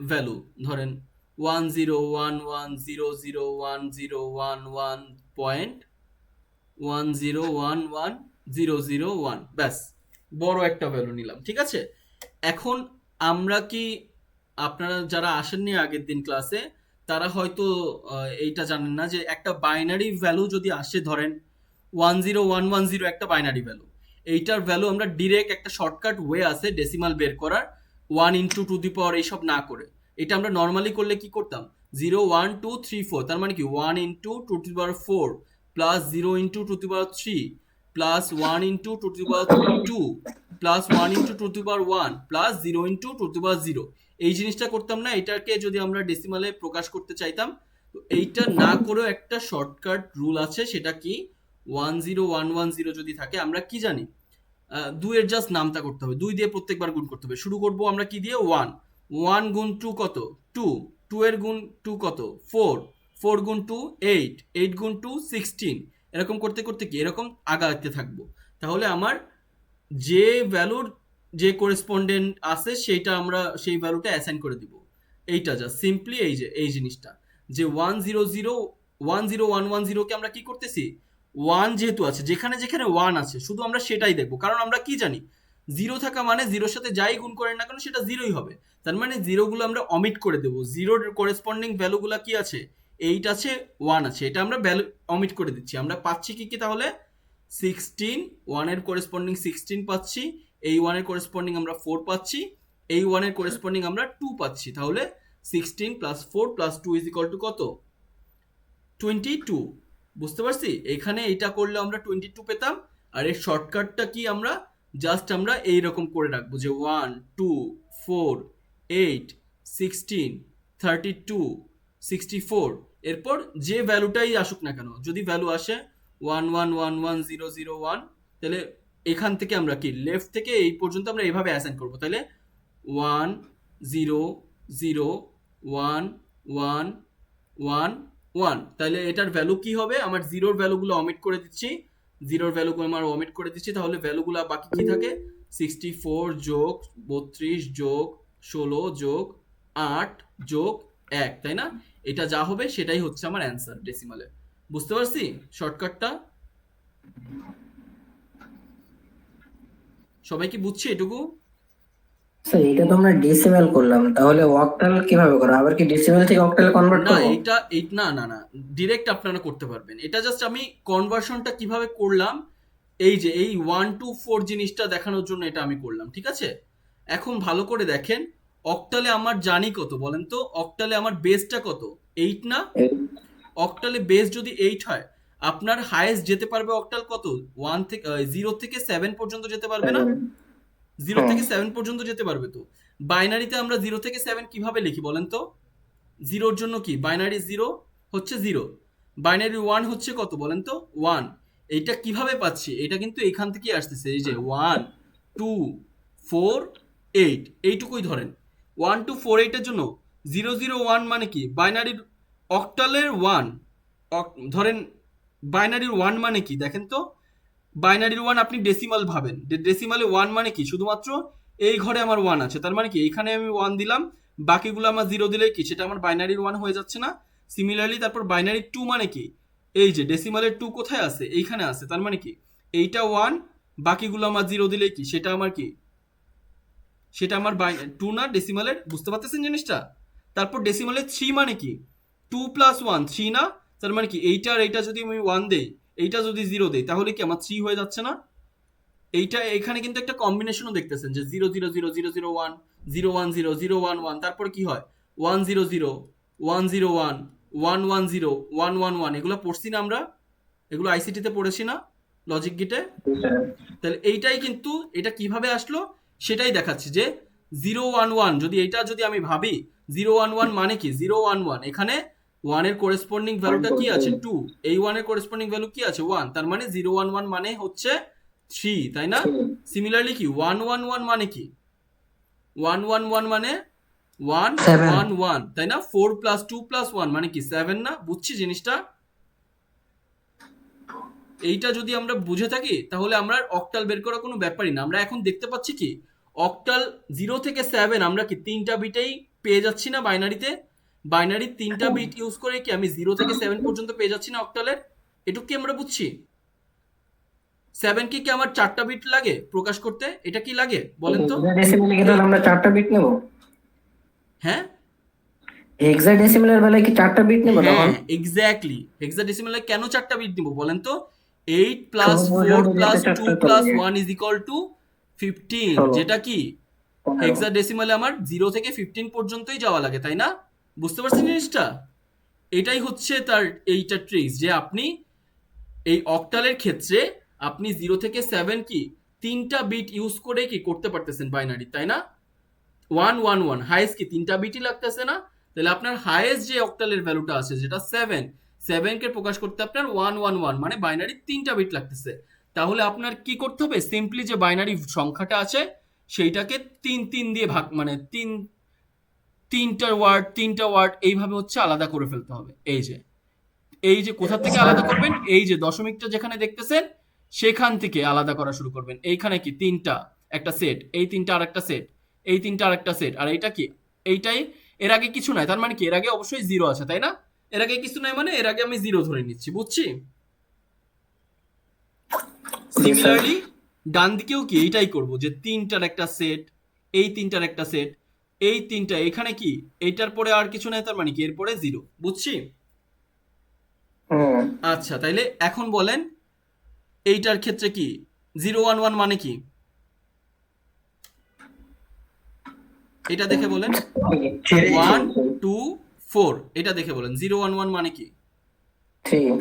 ভ্যালু ধরেন 10111011.10110110001, ব্যাস বড় একটা ভ্যালু নিলাম, ঠিক আছে? এখন আমরা কি, আপনারা যারা আসেননি আগের দিন ক্লাসে তারা হয়তো এইটা জানেন না যে একটা বাইনারি ভ্যালু যদি আসে, ধরেন 10110 একটা বাইনারি ভ্যালু, এইটার ভ্যালু আমরা ডিরেক্ট একটা শর্টকাট ওয়ে আছে ডেসিমাল বের করার, 1 ইন্টু টু দি পাওয়ার এইসব না করে। এটা আমরা নর্মালি করলে কি করতাম, 0 1 2 3 4, তার মানে কি 1 into to the power 4 plus 0 into to the power 3 plus 1 into to the power 2 plus 1 into to the power 1 plus 0 into to the power 0। এই জিনিসটা করতাম না। এটাকে যদি আমরা ডেসিমালে প্রকাশ করতে চাইতাম, তো এইটা না করেও একটা শর্টকাট রুল আছে, সেটা কি 10110 যদি থাকে আমরা কি জানি, 2 এর জাস্ট নামতা করতে হবে, 2 দিয়ে প্রত্যেকবার গুণ করতে হবে। শুরু করব আমরা কি দিয়ে, 1, 1 গুণ 2 কত, 2, 2 এর গুণ 2 কত, 4, 4 গুণ 2 8, 8 গুণ 2 16, এরকম করতে করতে কি এরকম আগাতে থাকবো। তাহলে আমার যে ভ্যালুর যে করেসপন্ডেন্ট আছে সেইটা আমরা সেই ভ্যালুটা অ্যাসাইন করে দিব। এইটা যা সিম্পলি এই জিনিসটা যে 100 কে আমরা কি করতেছি 1 যেহেতু আছে যেখানে যেখানে 1 আছে শুধু আমরা সেটাই দেখবো, কারণ আমরা কি জানি জিরো থাকা মানে জিরোর সাথে যাই গুণ করেন না কেন সেটা জিরোই হবে। তার মানে জিরোগুলো আমরা অমিট করে দেবো, জিরোর করেসপন্ডিং ভ্যালুগুলো কি আছে 8 আছে 1 আছে, এটা আমরা ভ্যালু অমিট করে দিচ্ছি। আমরা পাচ্ছি কি কি তাহলে 16, 1 এর করেসপন্ডিং 16 পাচ্ছি, এই 1 এর করেসপন্ডিং আমরা 4 পাচ্ছি, এই 1 এর করেসপন্ডিং আমরা 2 পাচ্ছি। তাহলে 16 plus 4 plus 2 is equal two কত 22। বুঝতে পারছি? এখানে এটা করলে আমরা 22 পেতাম, আর এর শর্টকাটটা কি আমরা জাস্ট আমরা এইরকম করে রাখবো যে 1 2 4 8 16 32 64, এরপর যে ভ্যালুটাই আসুক না কেন যদি ভ্যালু আসে 11111001, তাহলে এখান থেকে আমরা কি লেফট থেকে এই পর্যন্ত আমরা এইভাবে অ্যাসাইন করবো। তাহলে 1 0 0 1 1 1 1, তাহলে এটার ভ্যালু কি হবে আমার জিরোর ভ্যালুগুলো অমিট করে দিচ্ছি, জিরোর ভ্যালুগুলো আমার অমিট করে দিচ্ছি, তাহলে ভ্যালুগুলো বাকি কি থাকে 64 যোগ 32 যোগ 16 যোগ 8 যোগ 1, তাই না? এটা যা হবে সেটাই হচ্ছে আমার অ্যান্সার ডেসিমালে। বুঝতে পারছি শর্টকাটটা? সবাই কি বুঝছে এটুকু? স্যার এটা তো আমরা ডেসিমেল করলাম, তাহলে অক্টাল কিভাবে করব? আবার কি ডেসিমেল থেকে অক্টালে কনভার্ট না করব? না ডিরেক্ট আপনারা করতে পারবেন। এটা জাস্ট আমি কনভার্সনটা কিভাবে করলাম এই যে এই 1 to 4 জিনিসটা দেখানোর জন্য এটা আমি করলাম, ঠিক আছে? এখন ভালো করে দেখেন অক্টালে আমার জানি কত বলেন তো, অক্টালে আমার বেসটা কত 8 না? অক্টালে বেস যদি 8 হয় আপনার হাইয়েস্ট যেতে পারবে অক্টাল কত 1 থেকে 0 থেকে 7 পর্যন্ত যেতে পারবে না? 0 থেকে 7 পর্যন্ত যেতে পারবে। তো বাইনারিতে আমরা 0 থেকে 7 কিভাবে লিখি বলেন তো? জিরোর জন্য কি বাইনারি 0 হচ্ছে 0, বাইনারি 1 হচ্ছে কত বলেন তো 1। এইটা কিভাবে পাচ্ছি? এটা কিন্তু এখান থেকে আসতেছে, এই যে 1 2 4 8 এইটুকুই ধরেন 1 2 4 8 এর জন্য 0 0 1 মানে কি বাইনারির অক্টালের 1 ধরেন বাইনারির 1 মানে কি দেখেন তো, বাইনারির 1 আপনি ডেসিমাল ভাবেন, ডেসিমালে 1 মানে কি শুধুমাত্র এই ঘরে আমার 1 আছে, তার মানে কি এইখানে আমি 1 দিলাম, বাকিগুলো আমার 0 দিলে কি সেটা আমার বাইনারির 1 হয়ে যাচ্ছে না? সিমিলারলি তারপর বাইনারি 2 মানে কি এই যে ডেসিমালের 2 কোথায় আছে এইখানে আছে, তার মানে কি এইটা 1 বাকিগুলো আমার 0 দিলে কি সেটা আমার কি সেটা আমার 2 না ডেসিমালের। বুঝতে পারতেছেন জিনিসটা? তারপর ডেসিমালের 3 মানে কি 2 প্লাস 1 3 না? তার মানে কি এইটা আর এইটা যদি আমি 1 দেই এইটা যদি 0 দেই তাহলে কি আমার 3 হয়ে যাচ্ছে না? এইটা এখানে কিন্তু একটা কম্বিনেশনও দেখতেছেন যে 0 0 0 0 0 1 0 1 0 0 1 1, তারপর কি হয় 1 0 0 1 0 1 1 1 0 1 1 1, এগুলো পড়ছি না আমরা? এগুলো আইসিটিতে পড়েছি না লজিক গেটে? তাহলে এইটাই কিন্তু এটা কিভাবে আসলো সেটাই দেখাচ্ছি যে 0 1 1 যদি এইটা যদি আমি ভাবি 0 1 1 মানে কি 0 1 1, এখানে 1 এর করেসপন্ডিং ভ্যালুটা কি আছে 2, এই 1 এর করেসপন্ডিং ভ্যালু কি আছে 1, তার মানে 0 1 1 মানে হচ্ছে 3, তাই না? সিমিলারলি কি 1 1 1 মানে কি 1 1 1 মানে 1 1 1, তাই না? 4 প্লাস 2 প্লাস 1 মানে কি 7 না? বুঝছি জিনিসটা? এইটা যদি আমরা বুঝে থাকি তাহলে আমরা অক্টাল বের করার কোনো ব্যাপারই না। আমরা এখন দেখতে পাচ্ছি কি অক্টাল 0 থেকে 7 আমরা কি তিনটা বিটেই পেয়ে যাচ্ছি না বাইনারিতে? বাইনারি তিনটা বিট ইউজ করে কি আমি 0 থেকে 7 পর্যন্ত পেয়ে যাচ্ছি না অক্টালের? এটুকু কি আমরা বুঝছি? 7 কি আমার 4টা বিট লাগে প্রকাশ করতে? এটা কি লাগে বলেন তো? ডেসিমেলে কি তাহলে আমরা 4টা বিট নেব? হ্যাঁ হেক্সাডেসিমেলের বেলায় কি 4টা বিট নেব তখন? হ্যাঁ এক্স্যাক্টলি। হেক্সাডেসিমালে কেন 4টা বিট দিব বলেন তো? 8 plus 4 plus 2 plus 1 is equal two 15, যেটা কি হেক্সাডেসিমালে আমার 0 থেকে 15 পর্যন্তই যাওয়া লাগে, তাই না? বুঝতে পারছেন জিনিসটা? এটাই হচ্ছে তার এইটা ট্রিক্স যে আপনি এই অক্টালের ক্ষেত্রে আপনি 0 থেকে 7 কি তিনটা বিট ইউজ করে কি করতে পারতেছেন বাইনারি, তাই না? 1 1 1 হাইয়েস্ট কি তিনটা বিটই লাগতেছে না? তাহলে আপনার হাইয়েস্ট যে অক্টালের ভ্যালুটা আছে যেটা 7 কে প্রকাশ করতে আপনার 1 1 1 মানে বাইনারি তিনটা বিট লাগতেছে। তাহলে আপনার কি করতে হবে সিম্পলি যে বাইনারি সংখ্যাটা আছে সেইটাকে 3 3 দিয়ে ভাগ মানে তিনটা ওয়ার্ড এইভাবে হচ্ছে আলাদা করে ফেলতে হবে। এই যে কোথা থেকে আলাদা করবেন এই যে দশমিকটা যেখানে দেখতেছেন সেখান থেকে আলাদা করা শুরু করবেন। এইখানে কি তিনটা একটা সেট, এই তিনটা আরেকটা সেট, এই তিনটা আরেকটা সেট, আর এইটা কি এর আগে কিছু নাই, তার মানে কি এর আগে অবশ্যই জিরো আছে, তাই না? এর আগে কিছু নাই মানে এর আগে আমি জিরো ধরে নিচ্ছি, বুঝছি? জি স্যার। সিমিলারলি ডান দিকেও কি এইটাই করব, যে তিনটার একটা সেট, এই তিনটার একটা সেট, এই তিনটা এখানে কি এইটার পরে আর কিছু নাই, তার মানে কি এরপরে জিরো, বুঝছি? হুম। আচ্ছা, তাইলে এখন বলেন এইটার ক্ষেত্রে কি 0 1 1 মানে কি? এটা দেখে বলেন। 1 2 4 এটা দেখে বলেন 0 1 1 মানে কি? 3।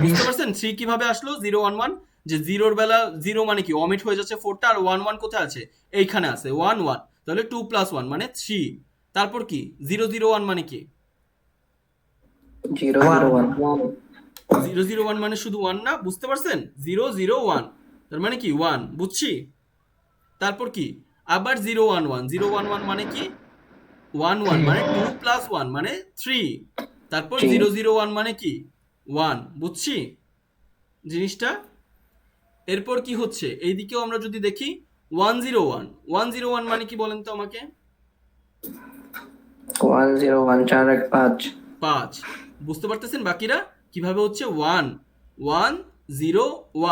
বুঝতে পারছেন 3 কিভাবে আসলো? 0 1 1, যে জিরোর বেলা জিরো মানে কি অমিট হয়ে যাচ্ছে 4টা, আর 1 1 কোথায় আছে? এইখানে আছে 1 1, তাহলে 2 + 1 মানে 3। তারপর কি 0 0 1 মানে কি? 0 0 1। 0 0 1 মানে শুধু 1 না, বুঝতে পারছেন? 0 0 1 তার মানে কি 1, বুঝছি? তারপর কি আবার 0 1 1, 0 1 1 মানে কি 1 1 মানে 2 + 1 মানে 3। তারপর 0 0 1 মানে কি 1, বুঝছি জিনিসটা? এরপর কি হচ্ছে এইদিকেও আমরা যদি দেখি 1 0 1, 1 0 1 মানে কি বলেন তো আমাকে? 1 0 1 4 1 5। 5। বুঝতে পারতেছেন বাকিরা কিভাবে হচ্ছে? 1 1 0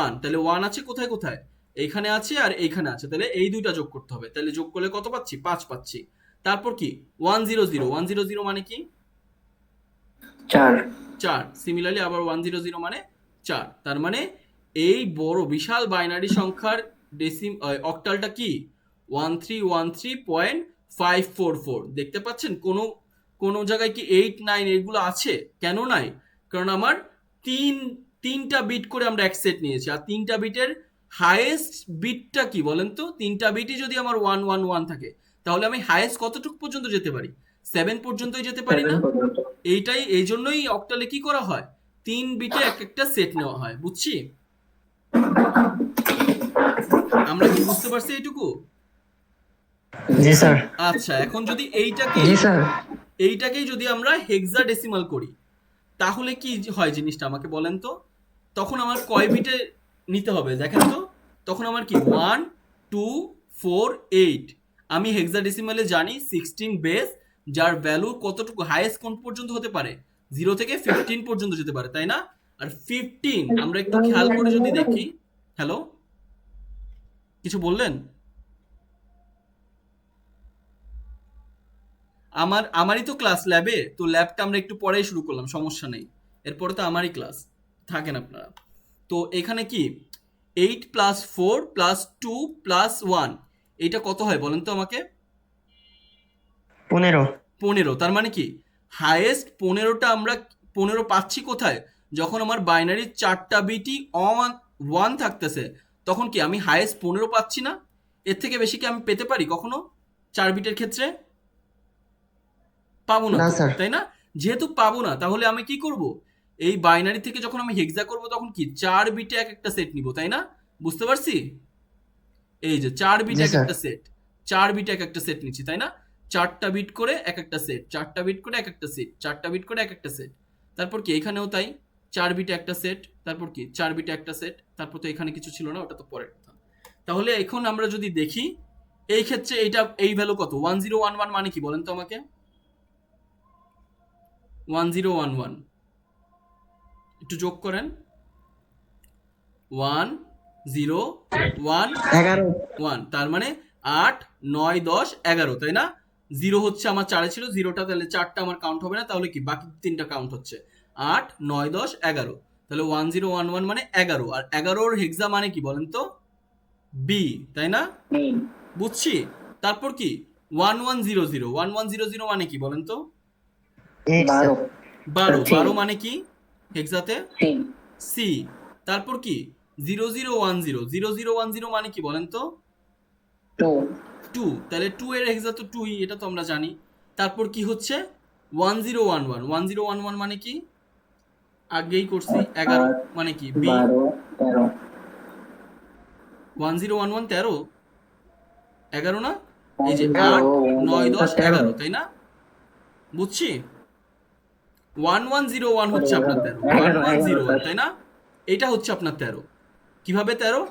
1, তাহলে 1 আছে কোথায় কোথায়? এইখানে আছে আর এইখানে আছে, তাহলে এই দুইটা যোগ করতে হবে, তাহলে যোগ করলে কত পাচ্ছি? 5 পাচ্ছি। তারপর কি 1 0 0, 1 0 0 মানে কি 4। 4। সিমিলারলি আবার 1 0 0 মানে 4, তার মানে এই বড় বিশাল বাইনারি সংখ্যার অক্টালটা কি 1313.544। দেখতে পাচ্ছেন কোন কোন জায়গায় কি 8 9 এগুলো আছে? কেন নাই? কারণ আমার তিনটা বিট করে আমরা এক সেট নিয়েছি, আর তিনটা বিটের হাইয়েস্ট বিটটা কি বলেন তো? তিনটা বিটই যদি আমার 1 1 1 থাকে, তাহলে আমি হাইয়েস্ট কতটুকু পর্যন্ত যেতে পারি? 7 পর্যন্তই যেতে পারি না? 7 পর্যন্ত। এইটাই, এই জন্যই অক্টালে কি করা হয়, 3 বিটে এক একটা সেট নেওয়া হয়, বুঝছি? আমরা কি বুঝতে পারছি এইটুকু? জি স্যার। আচ্ছা, এখন যদি জি স্যার। এইটাকেই যদি আমরা হেক্সাডেসিমাল করি, তাহলে কি হয় জিনিসটা আমাকে বলেন তো? তখন আমার কয় বিটে নিতে হবে দেখেন তো? তখন আমার কি 1 2 4 8। আমি হেক্সাডেসিমালে জানি 16 বেস, যার ভ্যালু কতটুকু হাইয়েস্ট কোন পর্যন্ত হতে পারে? 0 থেকে 15 পর্যন্ত যেতে পারে, তাই না? আর 15 আমরা একটু খেয়াল করে যদি দেখি, হ্যালো কিছু বললেন? আমারই তো ক্লাস ল্যাবে, তো ল্যাবটা আমরা একটু পরেই শুরু করলাম, সমস্যা নেই, এরপরে তো আমারই ক্লাস, থাকেন আপনারা। তো এখানে কি 8 + 4 + 2 + 1 এটা কত হয় বলেন তো আমাকে? 15। 15। তার মানে কি হাইয়েস্ট 15টা আমরা 15 পাচ্ছি কোথায়? যখন আমার বাইনারির 4টা বিটই অন 1 থাকতেছে, তখন কি আমি হাইয়েস্ট 15 পাচ্ছি না? এর থেকে বেশি কি আমি পেতে পারি কখনো 4 বিটের ক্ষেত্রে? পাবো না না তো, স্যার। তাই না? যেহেতু পাবো না, তাহলে আমি কি করব? এই বাইনারি থেকে যখন আমি হেক্সা করব, তখন কি 4 বিটে এক একটা সেট নিব, তাই না? বুঝতে পারছি? এই যে 4 বিট জি এক স্যার। একটা সেট, 4 বিটে এক একটা সেট নিচ্ছি, তাই না? 4টা বিট করে এক একটা সেট, 4টা বিট করে এক একটা সেট, 4টা বিট করে এক একটা সেট। তারপর কি এখানেও তাই, 4 বিটে একটা সেট, তারপর কি 4 বিটে একটা সেট, তারপর তো এখানে কিছু ছিল না, ওটা তো পরের কথা। তাহলে এখন আমরা যদি দেখি এই ক্ষেত্রে এইটা এই ভ্যালু কত? 1011 মানে কি বলেন তো আমাকে? 1011 একটু যোগ করেন। 1 0 1 11। 1, তার মানে 8 9 10 11, তাই না? 0 হচ্ছে আমার 4 ছিল, 0টা তাহলে 4টা আমার কাউন্ট হবে না, তাহলে কি বাকি 3টা কাউন্ট হচ্ছে 8 9 10 11। তাহলে 1011 মানে 11, আর 11 এর হেক্সা মানে কি বলেন তো? বি, তাই না? বুঝছি। তারপর কি 1100, 1100 মানে কি বলেন তো? 8 স্যার। 12। 12 মানে কি হেক্সাতে? 3। সি। তারপর কি 0010, 0010 মানে কি বলেন তো? 2। 2। তাহলে 2 এর হেক্সা তো 2ই, এটা তো আমরা জানি। তারপর কি হচ্ছে 1011, 1011 মানে কি? আগেই করছি 11 মানে কি বি। 12 13। 1011 13, 11 না? এই যে 8 9 10 11, তাই না? বুঝছি। 1101 হচ্ছে আপনার 13, 1101, তাই না? এটা হচ্ছে আপনার 13। কিভাবে 13?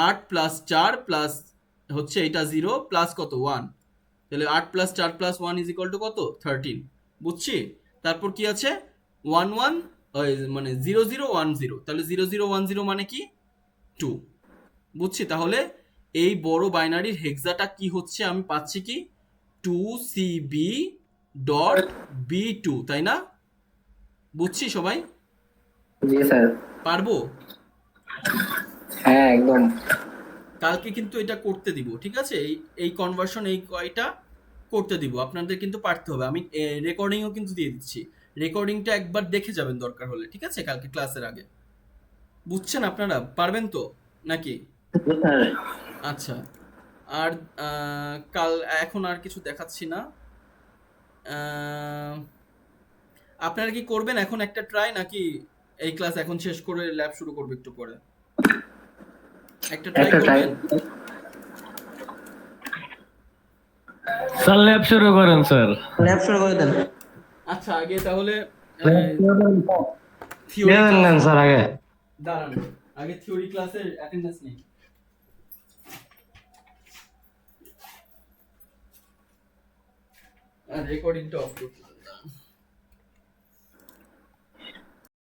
8 + 4 প্লাস হচ্ছে এটা 0 প্লাস কত 1, তাহলে 8 plus 4 plus 1 is equal two কত? 13। বুঝছি? তারপর কি আছে? 1 1 মানে 0 0 1 0, তাহলে 0 0 1 0 মানে কি? 2। বুঝছি? তাহলে এই বড় বাইনারির হেক্সাটা কি হচ্ছে? আমি পাচ্ছি কি 2CB.B2, তাই না? বুঝছি সবাই? জি স্যার। পারবো? হ্যাঁ একদম। কালকে কিন্তু এটা করতে দিব, ঠিক আছে? এই এই কনভার্সন এই কয়টা করতে দিব, আপনাদের কিন্তু পারতে হবে। আমি রেকর্ডিংও কিন্তু দিয়ে দিচ্ছি, রেকর্ডিংটা একবার দেখে যাবেন দরকার হলে, ঠিক আছে? কালকে ক্লাসের আগে। বুঝছেন? আপনারা পারবেন তো নাকি? জি স্যার। আচ্ছা। আর কাল এখন আর কিছু দেখাচ্ছি না। আহ, আপনারা কি করবেন এখন একটা ট্রাই, নাকি এই ক্লাস এখন শেষ করে ল্যাব শুরু করবে একটু পরে? একটা ট্রাই একটা ট্রাই। করবেন? স্যার ল্যাব শুরু করেন স্যার। ল্যাব শুরু করে দেন। আচ্ছা, আগে তাহলে দিয়ে দেন নেন স্যার আগে। দাঁড়ান, আগে থিওরি ক্লাসের অ্যাটেন্ডেন্স নেই। রেকর্ডিংটা অফ করতে দাও।